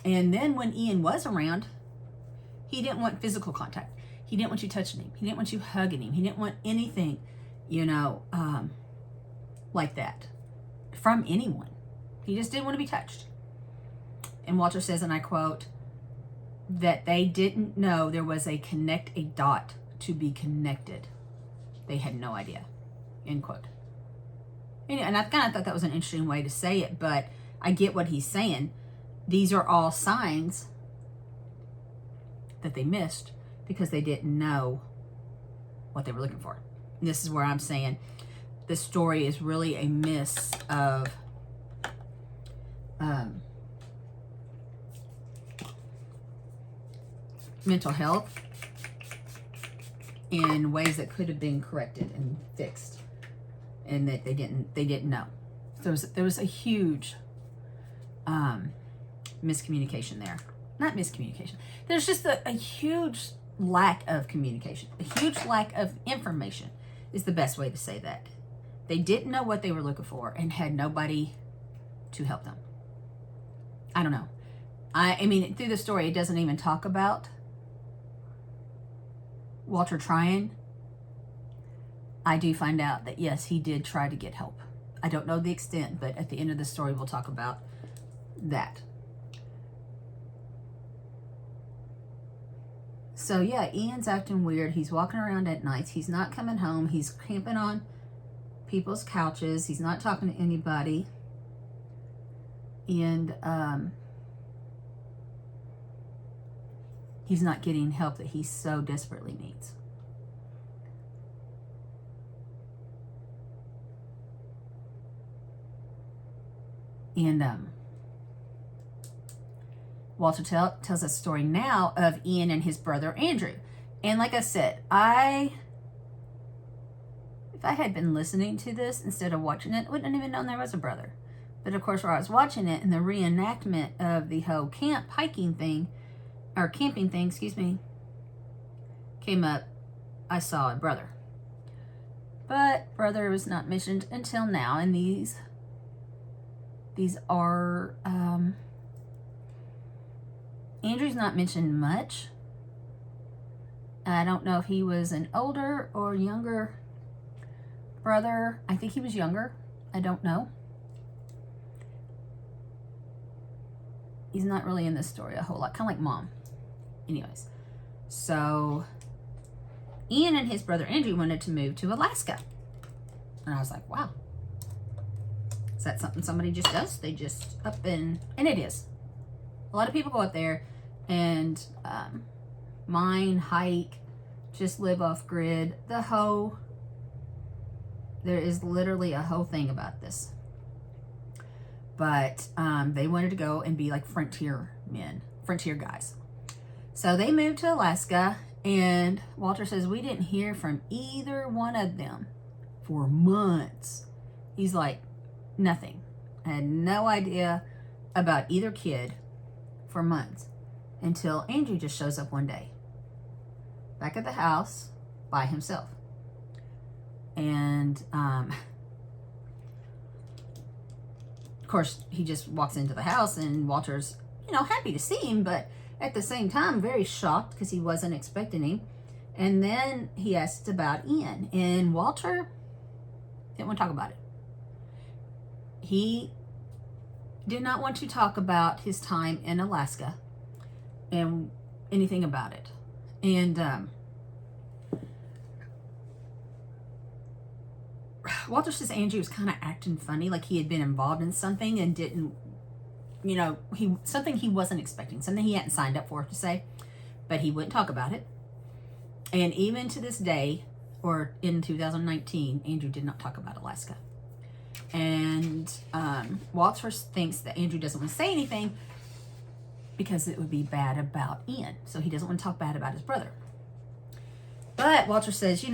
And then when Ian was around, he didn't want physical contact. He didn't want you touching him. He didn't want you hugging him. He didn't want anything, like that from anyone. He just didn't want to be touched. And Walter says, and I quote, that they didn't know there was a connect a dot to be connected. They had no idea. End quote. And I kind of thought that was an interesting way to say it, but I get what he's saying. These are all signs that they missed because they didn't know what they were looking for. And this is where I'm saying the story is really a miss of mental health in ways that could have been corrected and fixed, and that they didn't know. There was a huge miscommunication there. Not miscommunication. There's just a huge lack of communication. A huge lack of information is the best way to say that. They didn't know what they were looking for and had nobody to help them. I don't know. I mean, through the story, it doesn't even talk about Walter trying. I do find out that, yes, he did try to get help. I don't know the extent, but at the end of the story, we'll talk about that. So, yeah, Ian's acting weird. He's walking around at nights. He's not coming home. He's camping on people's couches. He's not talking to anybody. And he's not getting help that he so desperately needs. And Walter tells a story now of Ian and his brother Andrew. And like I said, if I had been listening to this instead of watching it, I wouldn't have even known there was a brother. But of course, where I was watching it and the reenactment of the whole camping thing, came up, I saw a brother. But brother was not mentioned until now, and these are, Andrew's not mentioned much. I don't know if he was an older or younger brother. I think he was younger. I don't know. He's not really in this story a whole lot. Kind of like Mom. Anyways. So, Ian and his brother Andrew wanted to move to Alaska. And I was like, wow. Is that something somebody just does? They just up and it is. A lot of people go up there and mine, hike, just live off grid. There is literally a whole thing about this. But they wanted to go and be like frontier guys. So they moved to Alaska, And Walter says, we didn't hear from either one of them for months. He's like, nothing. I had no idea about either kid for months until Andrew just shows up one day back at the house by himself. And of course, he just walks into the house, and Walter's, happy to see him, but at the same time, very shocked because he wasn't expecting him. And then he asks about Ian, and Walter didn't want to talk about it. He did not want to talk about his time in Alaska and anything about it. And Walter says Andrew was kind of acting funny, like he had been involved in something and didn't, something he wasn't expecting, something he hadn't signed up for to say, but he wouldn't talk about it. And even to this day, or in 2019, Andrew did not talk about Alaska. And Walter thinks that Andrew doesn't want to say anything because it would be bad about Ian. So he doesn't want to talk bad about his brother. But Walter says,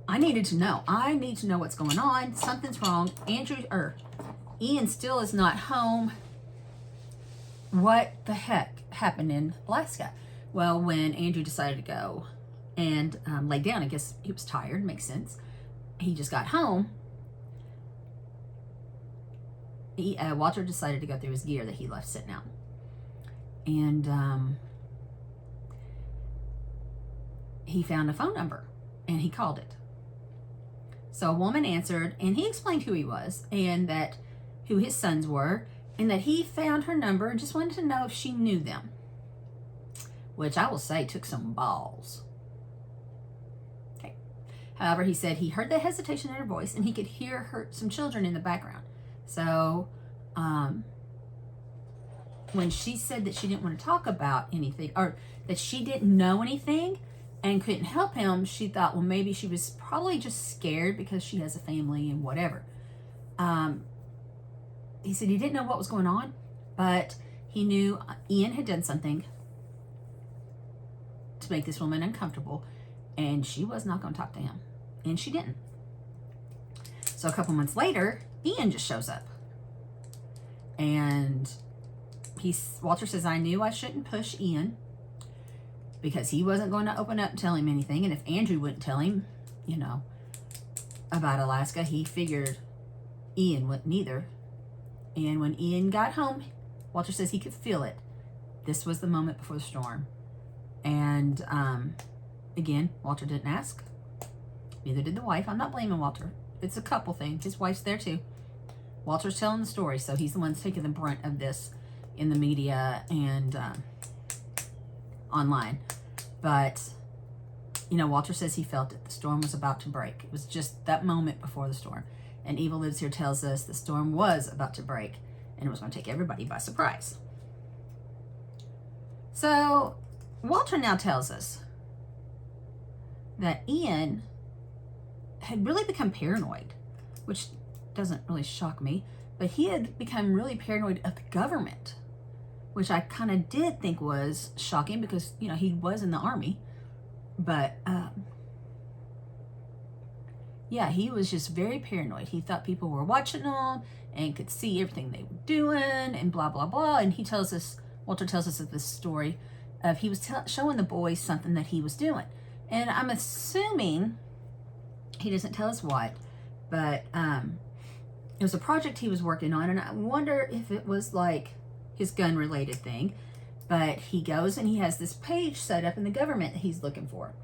I needed to know. I need to know what's going on. Something's wrong. Ian still is not home. What the heck happened in Alaska? Well, when Andrew decided to go and lay down, I guess he was tired, makes sense. He just got home. Walter decided to go through his gear that he left sitting out. And he found a phone number and he called it. So a woman answered, and he explained who he was and who his sons were, and that he found her number and just wanted to know if she knew them. Which I will say took some balls. Okay. However, he said he heard the hesitation in her voice and he could hear some children in the background. So when she said that she didn't want to talk about anything, or that she didn't know anything and couldn't help him, she thought, well, maybe she was probably just scared because she has a family and whatever. He said he didn't know what was going on, but he knew Ian had done something to make this woman uncomfortable, and she was not going to talk to him, and she didn't. So a couple months later, Ian just shows up, and Walter says, I knew I shouldn't push Ian because he wasn't going to open up and tell him anything, and if Andrew wouldn't tell him, about Alaska, he figured Ian wouldn't either. And when Ian got home, Walter says he could feel it. This was the moment before the storm. And again, Walter didn't ask. Neither did the wife. I'm not blaming Walter. It's a couple thing. His wife's there too. Walter's telling the story, so he's the one taking the brunt of this in the media and online. But, Walter says he felt it. The storm was about to break. It was just that moment before the storm. And Evil Lives Here tells us the storm was about to break, and it was going to take everybody by surprise. So Walter now tells us that Ian had really become paranoid, which doesn't really shock me, but he had become really paranoid of the government, which I kind of did think was shocking because, he was in the army. But, yeah, he was just very paranoid. He thought people were watching him and could see everything they were doing and blah, blah, blah. And Walter tells us of this story of he was showing the boys something that he was doing. And I'm assuming, he doesn't tell us what, but it was a project he was working on. And I wonder if it was like his gun-related thing. But he goes and he has this page set up in the government that he's looking for.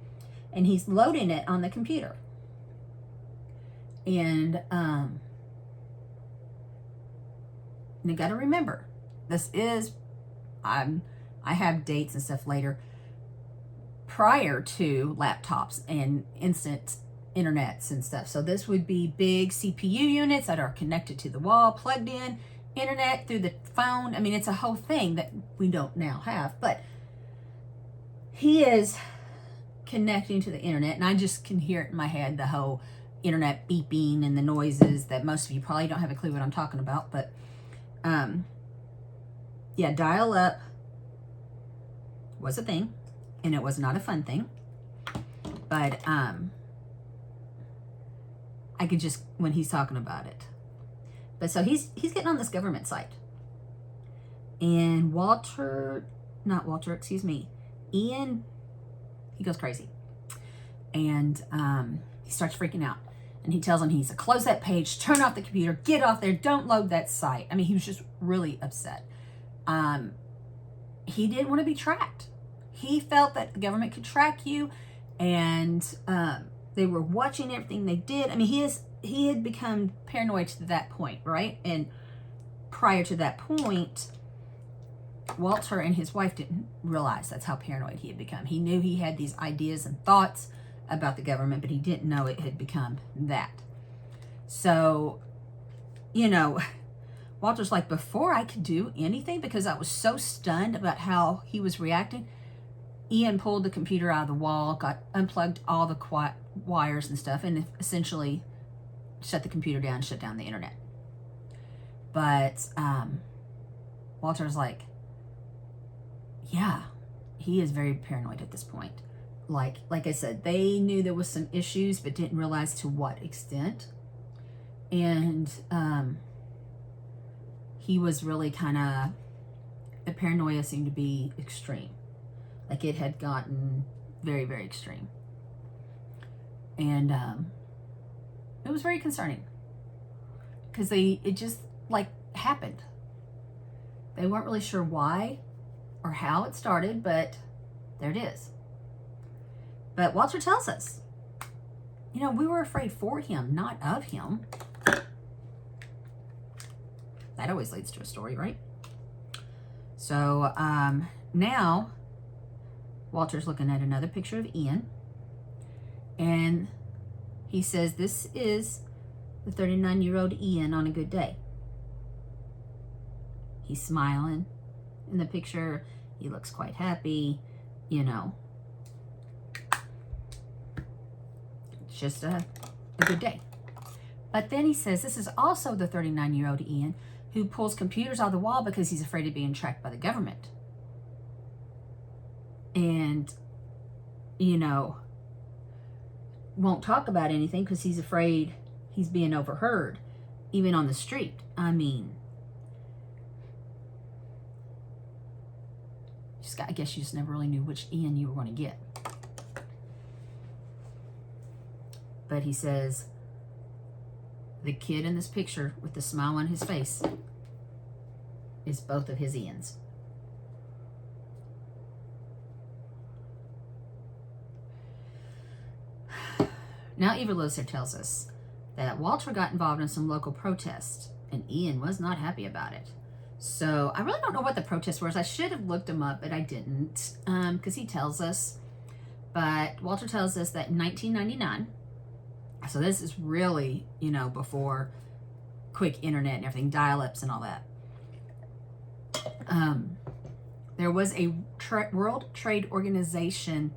And he's loading it on the computer. And you got to remember, this is, I have dates and stuff later, prior to laptops and instant internets and stuff. So this would be big CPU units that are connected to the wall, plugged in, internet through the phone. I mean, it's a whole thing that we don't now have, but he is connecting to the internet, and I just can hear it in my head, the whole internet beeping and the noises that most of you probably don't have a clue what I'm talking about. But yeah, dial up was a thing, and it was not a fun thing. But I could just, when he's talking about it. But so he's getting on this government site. And Ian, he goes crazy. And he starts freaking out. And he tells him he needs to close that page, turn off the computer, get off there, don't load that site. I mean, he was just really upset. He didn't want to be tracked. He felt that the government could track you, and they were watching everything they did. I mean, he had become paranoid to that point, right? And prior to that point, Walter and his wife didn't realize that's how paranoid he had become. He knew he had these ideas and thoughts about the government, but he didn't know it had become that. So, you know, Walter's like, before I could do anything, because I was so stunned about how he was reacting, Ian pulled the computer out of the wall, unplugged all the wires and stuff, and essentially shut the computer down, shut down the internet. But Walter's like, yeah, he is very paranoid at this point. Like I said, they knew there was some issues, but didn't realize to what extent. And he was really kind of, the paranoia seemed to be extreme. Like it had gotten very, very extreme. And it was very concerning. Because it just like happened. They weren't really sure why or how it started, but there it is. But Walter tells us, you know, we were afraid for him, not of him. That always leads to a story, right? So now Walter's looking at another picture of Ian, and he says, this is the 39-year-old Ian on a good day. He's smiling in the picture. He looks quite happy, you know. It's just a good day. But then he says, this is also the 39-year-old Ian who pulls computers out of the wall because he's afraid of being tracked by the government. And, you know, won't talk about anything because he's afraid he's being overheard, even on the street. I mean, I guess you just never really knew which Ian you were going to get. But he says, the kid in this picture with the smile on his face is both of his Ians. Now Eva Loser tells us that Walter got involved in some local protests, and Ian was not happy about it. So I really don't know what the protest was. I should have looked them up, but I didn't, because he tells us. But Walter tells us that in 1999, so this is really, you know, before quick internet and everything, dial-ups and all that. There was a World Trade Organization,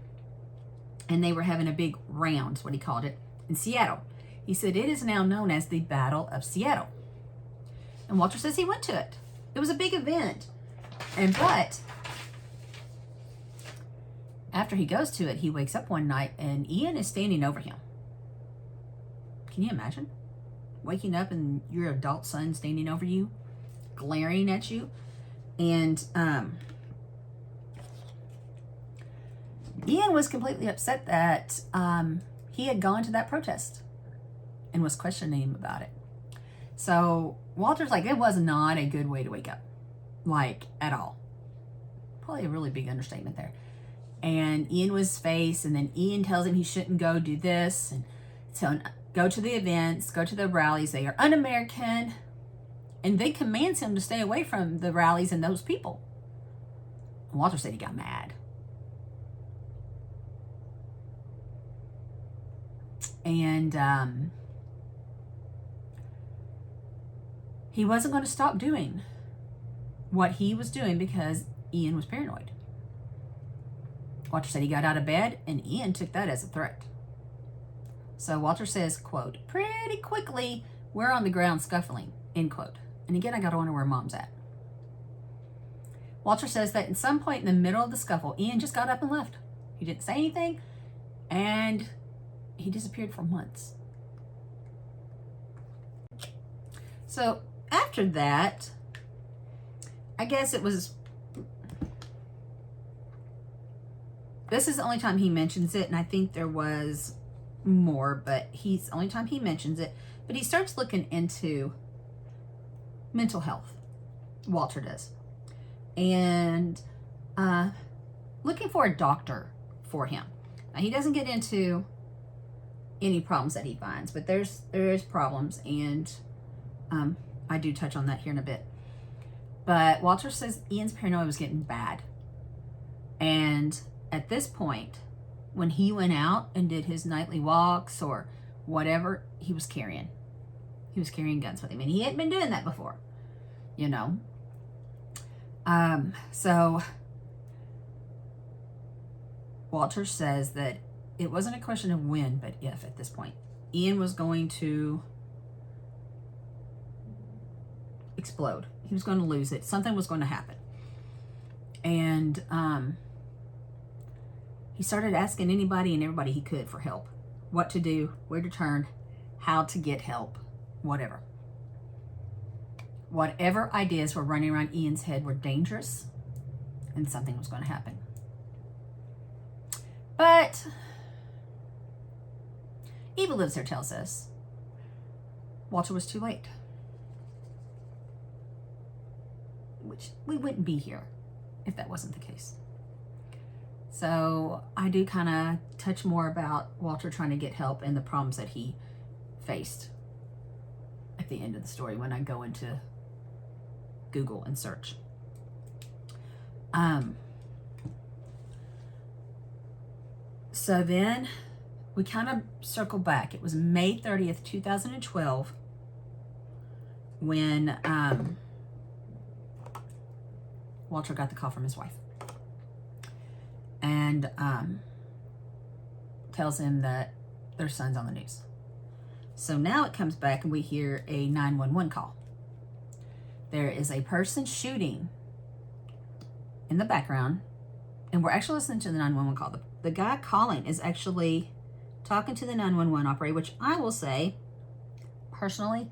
and they were having a big round, is what he called it, in Seattle. He said it is now known as the Battle of Seattle. And Walter says he went to it. It was a big event. But after he goes to it, he wakes up one night and Ian is standing over him. Can you imagine? Waking up and your adult son standing over you, glaring at you. And Ian was completely upset that he had gone to that protest and was questioning him about it. So Walter's like, it was not a good way to wake up, like at all. Probably a really big understatement there. And Ian was faced, and then Ian tells him he shouldn't go do this, and so go to the events, go to the rallies. They are un-American, and they commands him to stay away from the rallies and those people. And Walter said he got mad. And he wasn't going to stop doing what he was doing because Ian was paranoid. Walter said he got out of bed, and Ian took that as a threat. So Walter says, quote, pretty quickly, we're on the ground scuffling, end quote. And again, I got to wonder where Mom's at. Walter says that at some point in the middle of the scuffle, Ian just got up and left. He didn't say anything, and he disappeared for months. So after that, I guess it was, this is the only time he mentions it, and I think there was more, but he's the only time he mentions it. But he starts looking into mental health. Walter does. And looking for a doctor for him. Now, he doesn't get into any problems that he finds, but there is problems, and I do touch on that here in a bit. But Walter says Ian's paranoia was getting bad. And at this point, when he went out and did his nightly walks or whatever, he was carrying guns with him. And he hadn't been doing that before, you know. So Walter says that it wasn't a question of when, but if at this point. Ian was going to explode. He was going to lose it. Something was going to happen. And he started asking anybody and everybody he could for help. What to do, where to turn, how to get help, whatever. Whatever ideas were running around Ian's head were dangerous, and something was going to happen. But Eva Lives There tells us Walter was too late. Which we wouldn't be here if that wasn't the case. So I do kind of touch more about Walter trying to get help and the problems that he faced at the end of the story when I go into Google and search. So then we kind of circle back. It was May 30th, 2012 when Walter got the call from his wife and tells him that their son's on the news. So now it comes back and we hear a 911 call. There is a person shooting in the background, and we're actually listening to the 911 call. The guy calling is actually talking to the 911 operator, which I will say, personally,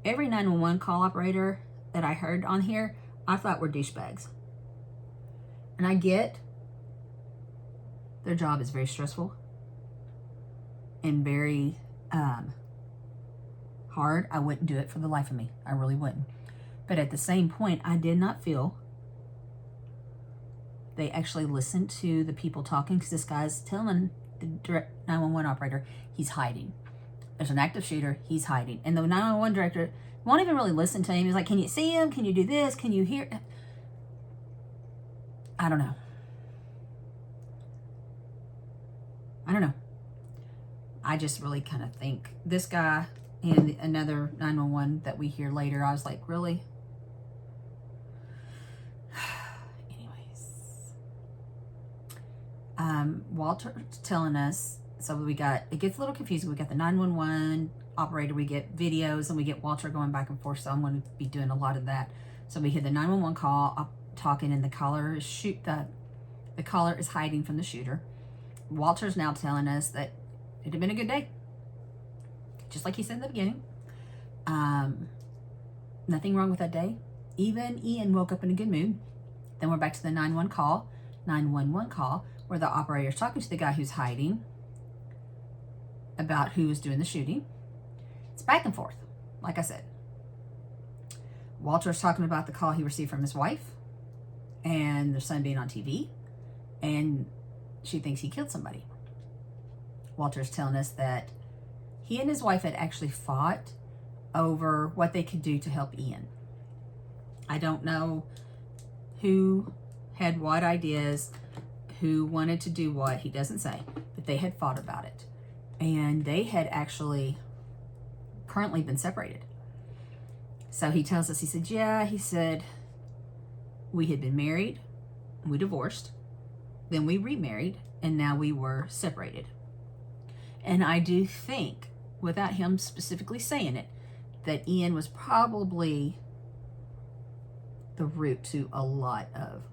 every 911 call operator that I heard on here, I thought were douchebags. And I get their job is very stressful and very hard. I wouldn't do it for the life of me. I really wouldn't. But at the same point, I did not feel they actually listened to the people talking, because this guy's telling the direct 911 operator he's hiding. There's an active shooter, he's hiding. And the 911 director won't even really listen to him. He's like, can you see him? Can you do this? Can you hear? I don't know. I just really kind of think this guy and another 911 that we hear later, I was like, really? Walter's telling us, so it gets a little confusing. We got the 911 operator, we get videos, and we get Walter going back and forth, so I'm going to be doing a lot of that. So we hear the 911 call talking, and the caller is hiding from the shooter. Walter's now telling us that it had been a good day, just like he said in the beginning. Nothing wrong with that day. Even Ian woke up in a good mood. Then we're back to the 911 call, where the operator's talking to the guy who's hiding about who was doing the shooting. It's back and forth, like I said. Walter's talking about the call he received from his wife and their son being on TV, and she thinks he killed somebody. Walter's telling us that he and his wife had actually fought over what they could do to help Ian. I don't know who had what ideas, who wanted to do what, he doesn't say, but they had fought about it. And they had actually currently been separated. So he tells us, he said, we had been married, we divorced, then we remarried, and now we were separated. And I do think, without him specifically saying it, that Ian was probably the root to a lot of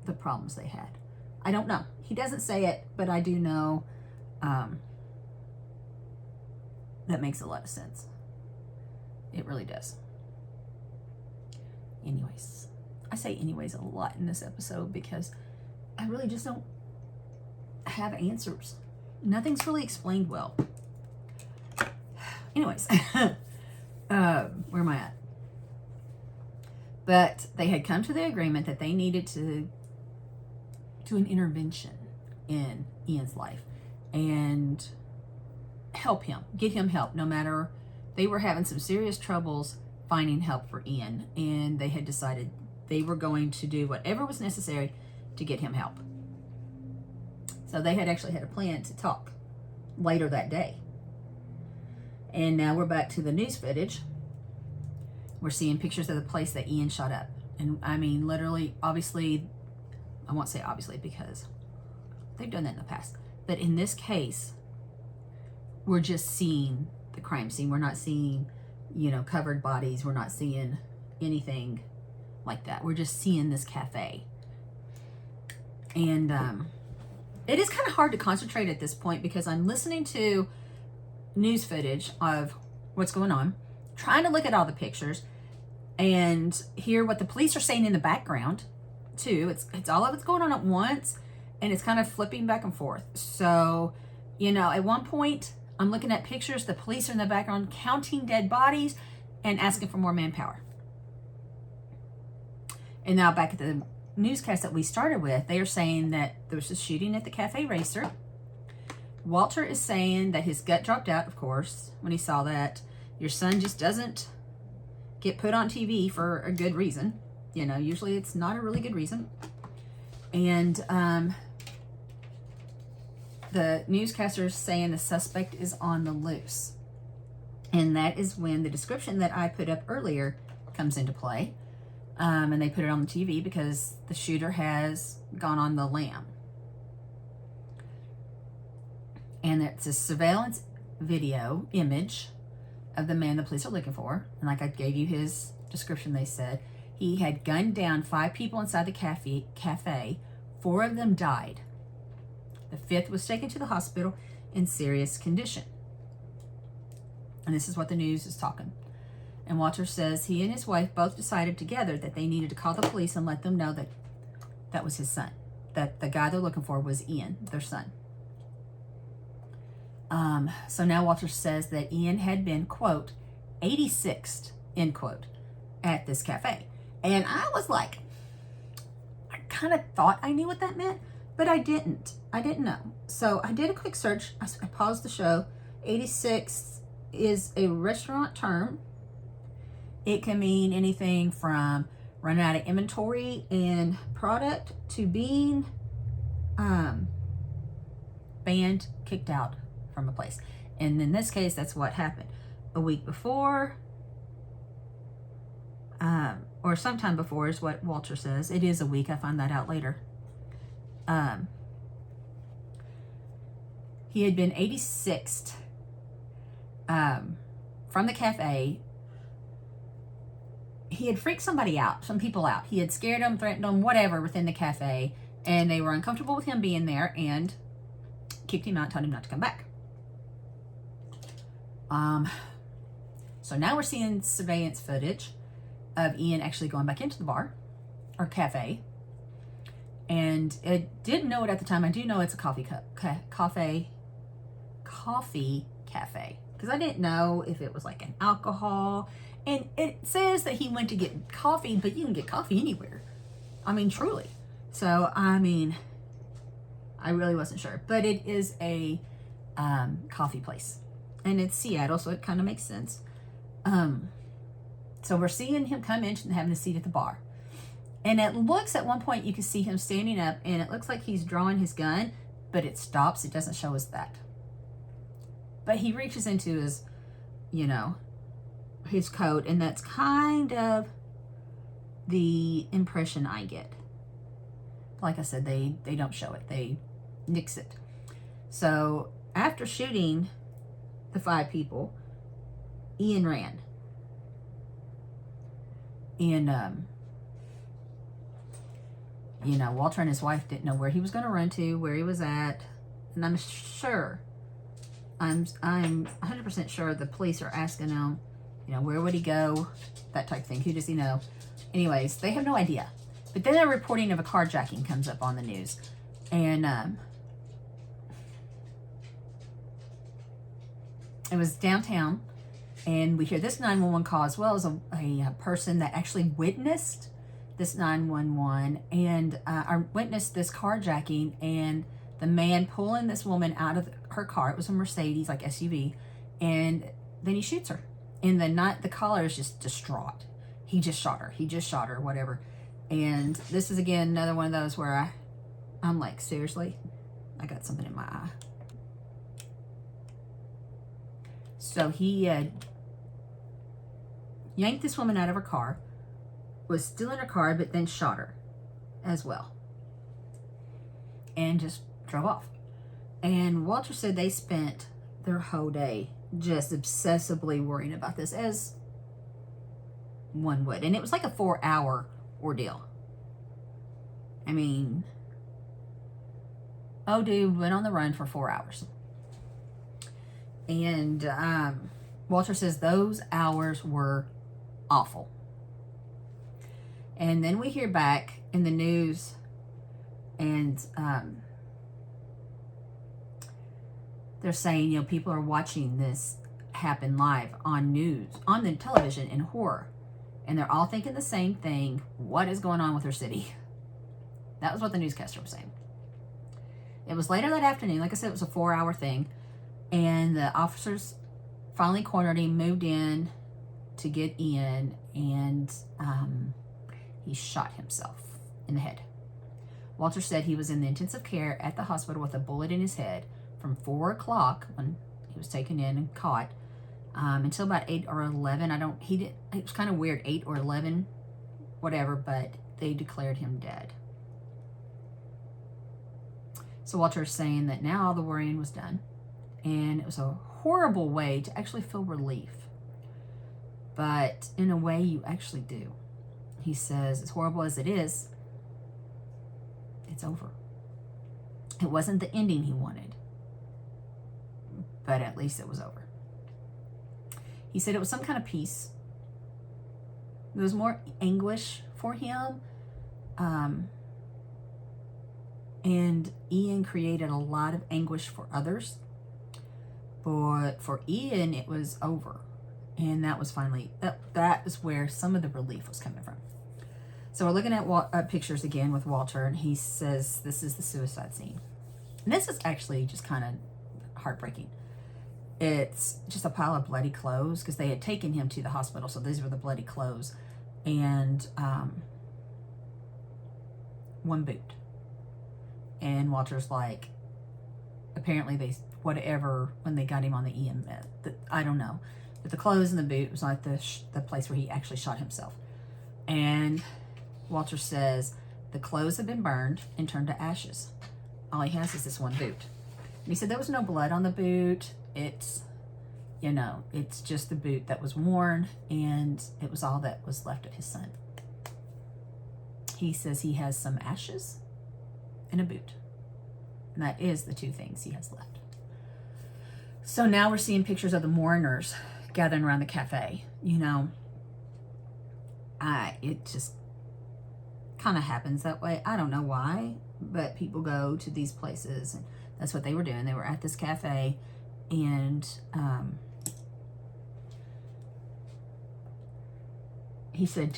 the problems they had. I don't know. He doesn't say it, but I do know that makes a lot of sense. It really does. Anyways, I say anyways a lot in this episode because I really just don't have answers. Nothing's really explained well. Anyways, where am I at? But they had come to the agreement that they needed to do an intervention in Ian's life and help him, get him help, no matter, they were having some serious troubles finding help for Ian, and they had decided they were going to do whatever was necessary to get him help. So they had actually had a plan to talk later that day. And now we're back to the news footage. We're seeing pictures of the place that Ian shot up. And I mean, literally, obviously, I won't say obviously because they've done that in the past. But in this case, we're just seeing the crime scene. We're not seeing, you know, covered bodies. We're not seeing anything like that. We're just seeing this cafe. And it is kind of hard to concentrate at this point because I'm listening to news footage of what's going on, trying to look at all the pictures and hear what the police are saying in the background too. It's all of it's going on at once, and it's kind of flipping back and forth. So, you know, at one point I'm looking at pictures, the police are in the background counting dead bodies and asking for more manpower. And now back at the newscast that we started with, they are saying that there was a shooting at the Cafe Racer. Walter is saying that his gut dropped out, of course, when he saw that. Your son just doesn't get put on TV for a good reason. You know, usually it's not a really good reason. And the newscaster is saying the suspect is on the loose. And that is when the description that I put up earlier comes into play. And they put it on the TV because the shooter has gone on the lam. And it's a surveillance video image of the man the police are looking for. And like I gave you his description, they said he had gunned down 5 people inside the cafe. 4 of them died. The 5th was taken to the hospital in serious condition. And this is what the news is talking. And Walter says he and his wife both decided together that they needed to call the police and let them know that that was his son. That the guy they're looking for was Ian, their son. So now Walter says that Ian had been, quote, 86th, end quote, at this cafe. And I was like, I kind of thought I knew what that meant, but I didn't. I didn't know. So I did a quick search. I paused the show. 86 is a restaurant term. It can mean anything from running out of inventory and product to being banned, kicked out from a place. And in this case, that's what happened. A week before, or sometime before is what Walter says. It is a week. I find that out later. He had been 86th from the cafe. He had freaked somebody out, some people out. He had scared them, threatened them, whatever, within the cafe. And they were uncomfortable with him being there and kicked him out, told him not to come back. So now we're seeing surveillance footage of Ian actually going back into the bar or cafe. And I didn't know it at the time. I do know it's a coffee cafe. Because I didn't know if it was like an alcohol. And it says that he went to get coffee, but you can get coffee anywhere. I mean, truly. So, I mean, I really wasn't sure. But it is a coffee place. And it's Seattle, so it kind of makes sense. So we're seeing him come in and having a seat at the bar. And it looks, at one point, you can see him standing up, and it looks like he's drawing his gun, but it stops. It doesn't show us that. But he reaches into his, you know, his coat, and that's kind of the impression I get. Like I said, they don't show it. They nix it. So after shooting the 5 people, Ian ran. And You know, Walter and his wife didn't know where he was going to run to, where he was at. And I'm 100% sure the police are asking him, you know, where would he go? That type of thing. Who does he know? Anyways, they have no idea. But then a reporting of a carjacking comes up on the news. And it was downtown. And we hear this 911 call as well as a person that actually witnessed this 911 and witnessed this carjacking and the man pulling this woman out of her car. It was a Mercedes, like SUV. And then he shoots her. And the caller is just distraught. He just shot her, whatever. And this is, again, another one of those where I'm like, seriously? I got something in my eye. So he yanked this woman out of her car, was still in her car, but then shot her as well. And just drove off. And Walter said they spent their whole day just obsessively worrying about this, as one would. And it was like a 4-hour ordeal. I mean, oh, dude went on the run for 4 hours. And Walter says those hours were awful. And then we hear back in the news, and they're saying, you know, people are watching this happen live on the television in horror. And they're all thinking the same thing. What is going on with our city? That was what the newscaster was saying. It was later that afternoon. Like I said, it was a 4-hour thing. And the officers finally cornered him, moved in to get in, and he shot himself in the head. Walter said he was in the intensive care at the hospital with a bullet in his head from 4 o'clock when he was taken in and caught until about 8 or 11. It was kind of weird, 8 or 11, whatever, but they declared him dead. So Walter is saying that now all the worrying was done, and it was a horrible way to actually feel relief. But in a way, you actually do. He says, as horrible as it is, it's over. It wasn't the ending he wanted, but at least it was over. He said it was some kind of peace. There was more anguish for him. And Ian created a lot of anguish for others. But for Ian, it was over. And that was finally, that is where some of the relief was coming from. So we're looking at pictures again with Walter, and he says this is the suicide scene. And this is actually just kind of heartbreaking. It's just a pile of bloody clothes because they had taken him to the hospital. So these were the bloody clothes. And one boot. And Walter's like, apparently when they got him on the EMS, I don't know. But the clothes and the boot was like the place where he actually shot himself. And Walter says the clothes have been burned and turned to ashes. All he has is this one boot. And he said there was no blood on the boot. It's, you know, it's just the boot that was worn, and it was all that was left of his son. He says he has some ashes and a boot. And that is the two things he has left. So now we're seeing pictures of the mourners gathering around the cafe. You know, it just kind of happens that way. I don't know why, but people go to these places, and that's what they were doing. They were at this cafe, and he said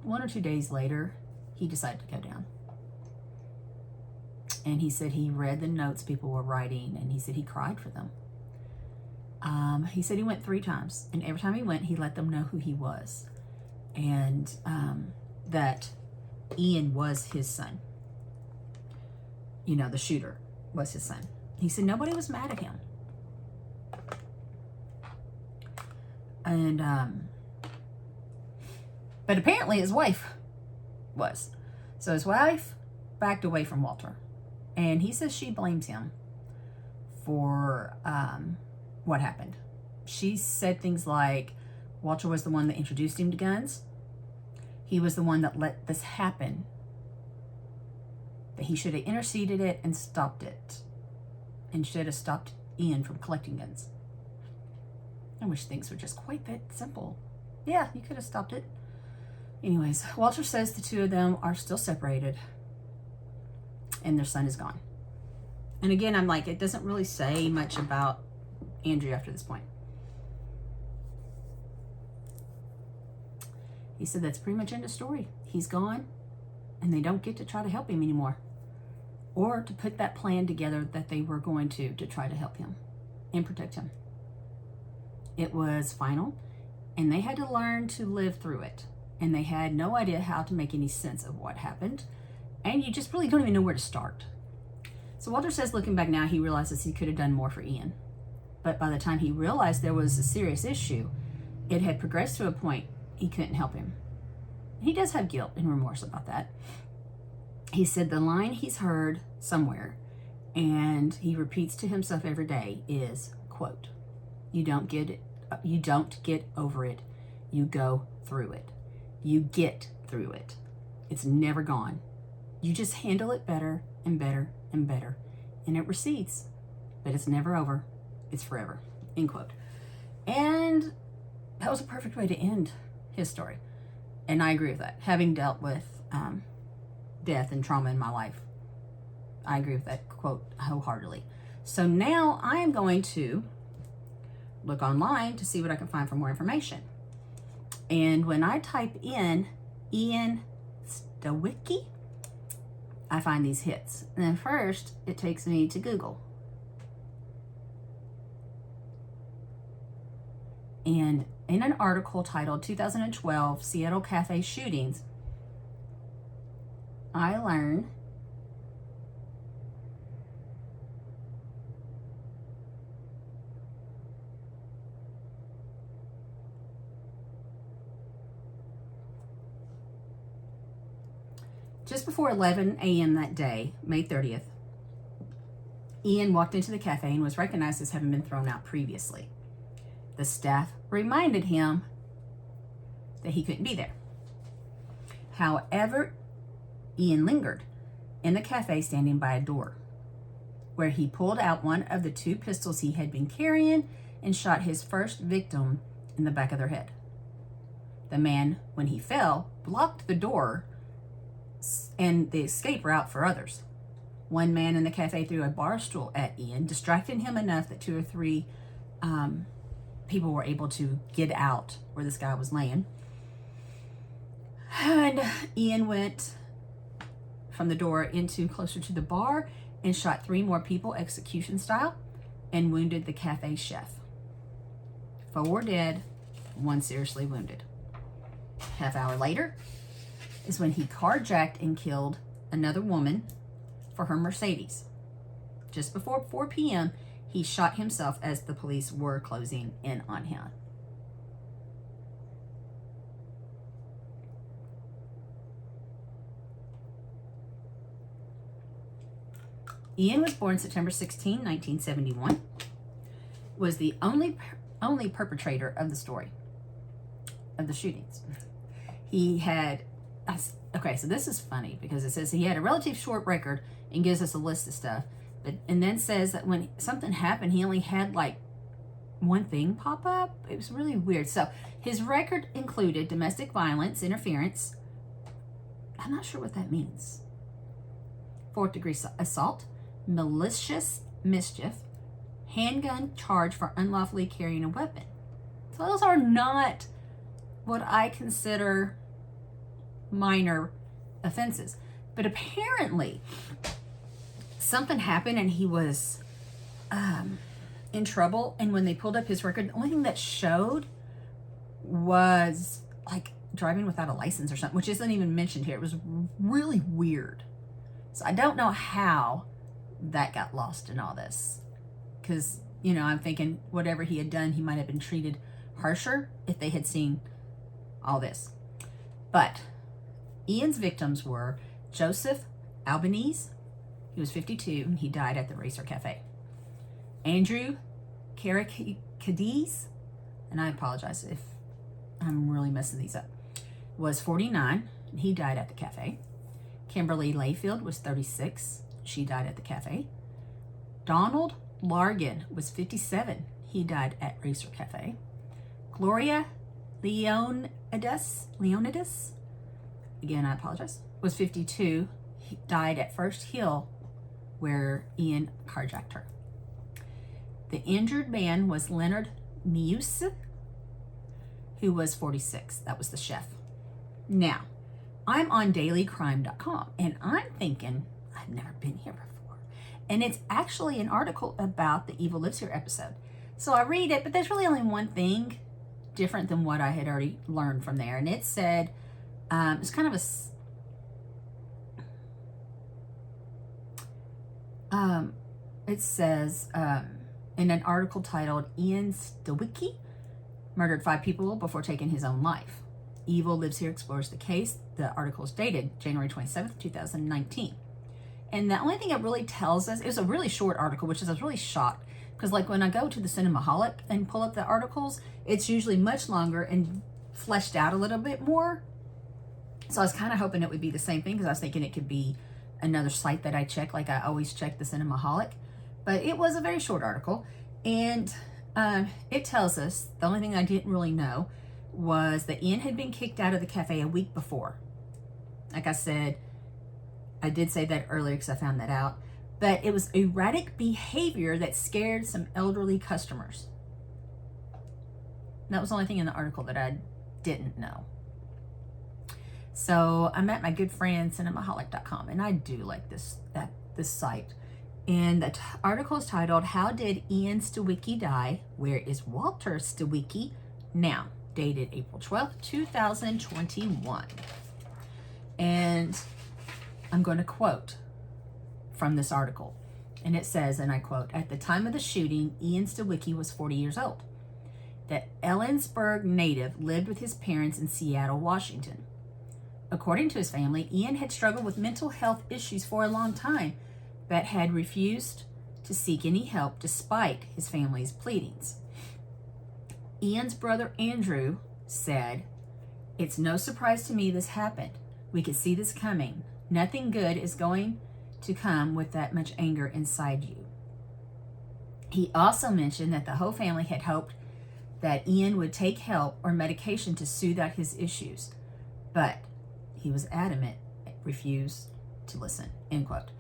1 or 2 days later, he decided to go down. And he said he read the notes people were writing, and he said he cried for them. He said he went 3 times, and every time he went, he let them know who he was, and that Ian was his son. You know, the shooter was his son. He said nobody was mad at him. And but apparently his wife was. So his wife backed away from Walter. And he says she blames him for what happened. She said things like Walter was the one that introduced him to guns. He was the one that let this happen. That he should have interceded it and stopped it. And should have stopped Ian from collecting guns. I wish things were just quite that simple. Yeah, you could have stopped it. Anyways, Walter says the two of them are still separated. And their son is gone. And again, I'm like, it doesn't really say much about Andrew after this point. He said that's pretty much end of story. He's gone, and they don't get to try to help him anymore. Or to put that plan together that they were going to try to help him and protect him. It was final, and they had to learn to live through it. And they had no idea how to make any sense of what happened. And you just really don't even know where to start. So Walter says, looking back now, he realizes he could have done more for Ian. But by the time he realized there was a serious issue, it had progressed to a point he couldn't help him. He does have guilt and remorse about that. He said the line he's heard somewhere, and he repeats to himself every day, is, quote, you don't get over it, you go through it. You get through it. It's never gone. You just handle it better and better and better, and it recedes. But it's never over. It's forever. End quote. And that was a perfect way to end his story. And I agree with that. Having dealt with death and trauma in my life, I agree with that quote wholeheartedly. So now I am going to look online to see what I can find for more information. And when I type in Ian Stawicki, I find these hits. And then first, it takes me to Google. And in an article titled 2012 Seattle Cafe Shootings, I learn just before 11 a.m. that day, May 30th, Ian walked into the cafe and was recognized as having been thrown out previously. The staff reminded him that he couldn't be there. However, Ian lingered in the cafe, standing by a door, where he pulled out one of the two pistols he had been carrying and shot his first victim in the back of their head. The man, when he fell, blocked the door and the escape route for others. One man in the cafe threw a bar stool at Ian, distracting him enough that two or three people were able to get out where this guy was laying. And Ian went from the door into closer to the bar and shot three more people execution style and wounded the cafe chef. 4 dead, 1 seriously wounded. Half hour later is when he carjacked and killed another woman for her Mercedes. Just before 4 p.m., he shot himself as the police were closing in on him. Ian was born September 16, 1971. Was the only perpetrator of the story, of the shootings. He had, okay, so this is funny because it says he had a relatively short record and gives us a list of stuff, and then says that when something happened, he only had like one thing pop up. It was really weird. So his record included domestic violence, interference. I'm not sure what that means. 4th degree assault, malicious mischief, handgun charge for unlawfully carrying a weapon. So those are not what I consider minor offenses. But apparently something happened and he was in trouble. And when they pulled up his record, the only thing that showed was like driving without a license or something, which isn't even mentioned here. It was really weird. So I don't know how that got lost in all this. Because, you know, I'm thinking whatever he had done, he might have been treated harsher if they had seen all this. But Ian's victims were Joseph Albanese. He was 52 and he died at the Racer Cafe. Andrew Cadiz, and I apologize if I'm really messing these up, was 49. He died at the cafe. Kimberly Layfield was 36. She died at the cafe. Donald Largan was 57. He died at Racer Cafe. Gloria Leonidas, again, I apologize, was 52. He died at First Hill, where Ian carjacked her. The injured man was Leonard Meuse, who was 46. That was the chef. Now, I'm on dailycrime.com, and I'm thinking, I've never been here before. And it's actually an article about the Evil Lives Here episode. So I read it, but there's really only one thing different than what I had already learned from there. And it said, it's kind of it says, in an article titled Ian Stawicki murdered 5 people before taking his own life. Evil Lives Here explores the case. The article is dated January 27th, 2019. And the only thing it really tells us, it was a really short article, which is I was really shocked. Because like when I go to the Cinemaholic and pull up the articles, it's usually much longer and fleshed out a little bit more. So I was kind of hoping it would be the same thing, because I was thinking it could be another site that I check, like I always check the Cinemaholic. But it was a very short article. And it tells us, the only thing I didn't really know was that Ian had been kicked out of the cafe a week before. Like I said, I did say that earlier because I found that out. But it was erratic behavior that scared some elderly customers. That was the only thing in the article that I didn't know. So I'm at my good friend cinemaholic.com, and I do like this site. And the article is titled, How Did Ian Stawicki Die? Where is Walter Stawicki Now? Dated April 12th, 2021. And I'm going to quote from this article. And it says, and I quote, at the time of the shooting, Ian Stawicki was 40 years old. The Ellensburg native lived with his parents in Seattle, Washington. According to his family, Ian had struggled with mental health issues for a long time, but had refused to seek any help despite his family's pleadings. Ian's brother Andrew said, it's no surprise to me this happened. We could see this coming. Nothing good is going to come with that much anger inside you. He also mentioned that the whole family had hoped that Ian would take help or medication to soothe out his issues, but he was adamant, refused to listen, end quote.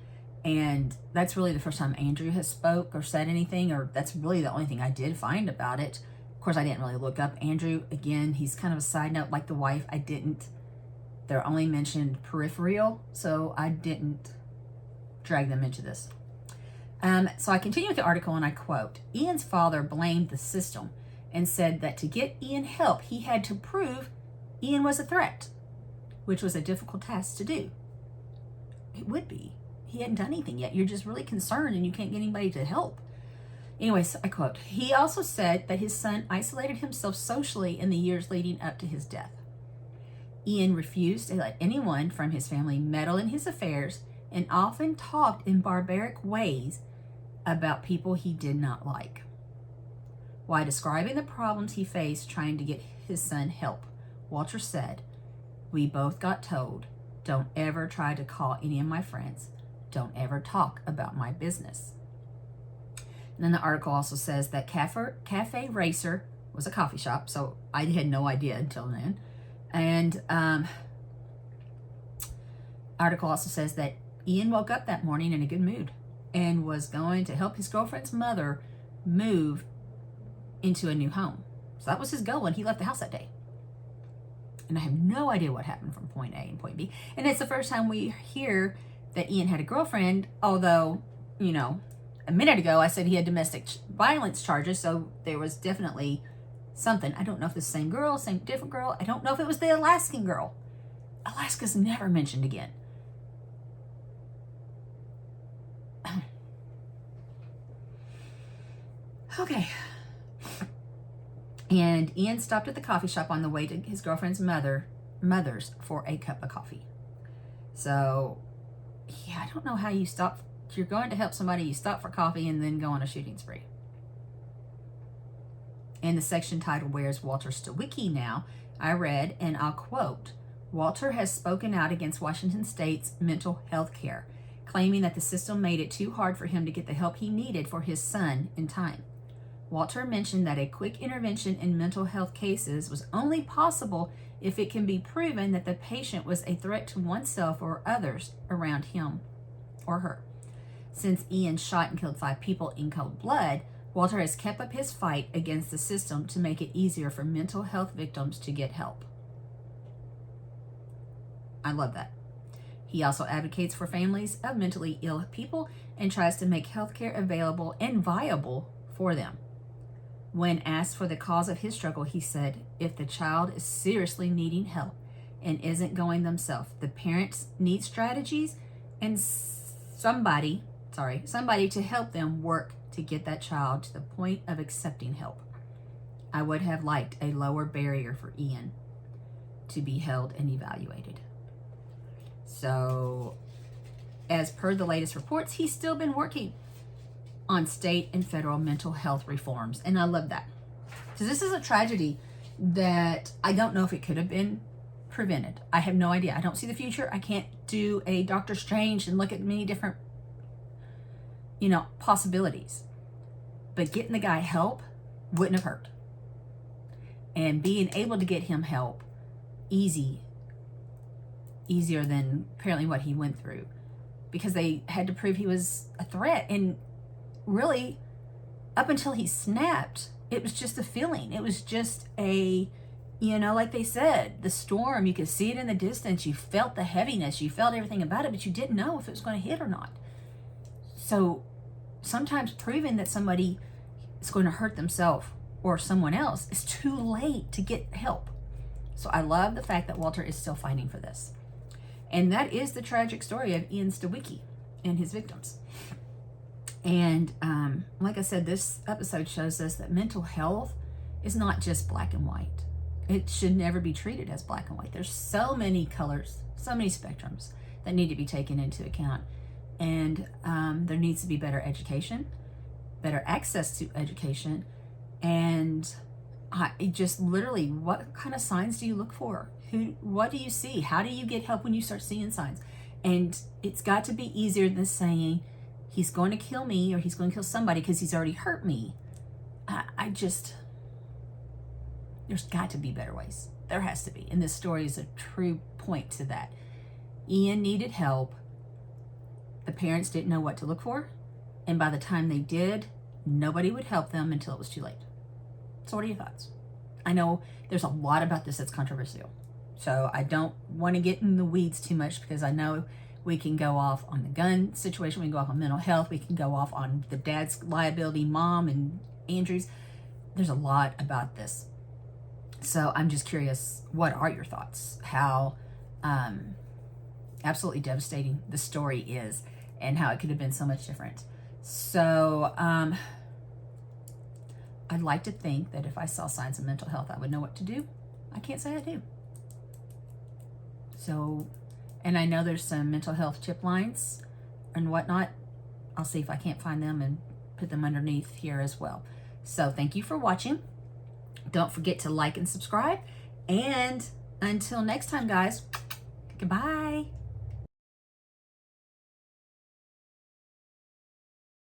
And that's really the first time Andrew has spoke or said anything, or that's really the only thing I did find about it. Of course, I didn't really look up Andrew. Again, he's kind of a side note, like the wife. They're only mentioned peripheral, so I didn't drag them into this. So I continue with the article, and I quote, Ian's father blamed the system and said that to get Ian help, he had to prove Ian was a threat, which was a difficult task to do. It would be. He hadn't done anything yet. You're just really concerned and you can't get anybody to help. Anyways, I quote, he also said that his son isolated himself socially in the years leading up to his death. Ian refused to let anyone from his family meddle in his affairs and often talked in barbaric ways about people he did not like. While describing the problems he faced trying to get his son help, Walter said, we both got told, don't ever try to call any of my friends. Don't ever talk about my business. And then the article also says that Cafe Racer was a coffee shop, so I had no idea until then. And article also says that Ian woke up that morning in a good mood and was going to help his girlfriend's mother move into a new home. So that was his goal when he left the house that day. And I have no idea what happened from point A and point B. And it's the first time we hear that Ian had a girlfriend, although, a minute ago I said he had domestic violence charges, so there was definitely something. I don't know if it's the same girl, different girl. I don't know if it was the Alaskan girl. Alaska's never mentioned again. Okay. And Ian stopped at the coffee shop on the way to his girlfriend's mother's for a cup of coffee. So, yeah, I don't know how you stop. If you're going to help somebody, you stop for coffee and then go on a shooting spree. In the section titled, Where's Walter Stawicki Now? I read, and I'll quote, Walter has spoken out against Washington State's mental health care, claiming that the system made it too hard for him to get the help he needed for his son in time. Walter mentioned that a quick intervention in mental health cases was only possible if it can be proven that the patient was a threat to oneself or others around him or her. Since Ian shot and killed 5 people in cold blood, Walter has kept up his fight against the system to make it easier for mental health victims to get help. I love that. He also advocates for families of mentally ill people and tries to make healthcare available and viable for them. When asked for the cause of his struggle, he said, if the child is seriously needing help and isn't going themselves, the parents need strategies and somebody to help them work to get that child to the point of accepting help. I would have liked a lower barrier for Ian to be held and evaluated. So, as per the latest reports, he's still been working on state and federal mental health reforms. And I love that. So this is a tragedy that I don't know if it could have been prevented. I have no idea. I don't see the future. I can't do a Doctor Strange and look at many different, possibilities. But getting the guy help wouldn't have hurt. And being able to get him help easier than apparently what he went through, because they had to prove he was a threat. And really, up until he snapped, it was just a feeling. It was just like they said, the storm, you could see it in the distance. You felt the heaviness. You felt everything about it, but you didn't know if it was going to hit or not. So sometimes proving that somebody is going to hurt themselves or someone else is too late to get help. So I love the fact that Walter is still fighting for this. And that is the tragic story of Ian Stawicki and his victims. And like I said, this episode shows us that mental health is not just black and white. It should never be treated as black and white. There's so many colors, so many spectrums that need to be taken into account. And there needs to be better education, better access to education, and just literally, what kind of signs do you look for? What do you see? How do you get help when you start seeing signs? And it's got to be easier than saying, he's going to kill me or he's going to kill somebody because he's already hurt me. There's got to be better ways. There has to be. And this story is a true point to that. Ian needed help. The parents didn't know what to look for. And by the time they did, nobody would help them until it was too late. So what are your thoughts? I know there's a lot about this that's controversial. So I don't want to get in the weeds too much, because I know we can go off on the gun situation. We can go off on mental health. We can go off on the dad's liability, mom and Andrew's. There's a lot about this. So I'm just curious, what are your thoughts? How absolutely devastating the story is, and how it could have been so much different. So I'd like to think that if I saw signs of mental health, I would know what to do. I can't say I do. So, and I know there's some mental health tip lines and whatnot. I'll see if I can't find them and put them underneath here as well. So thank you for watching. Don't forget to like and subscribe. And until next time, guys, goodbye.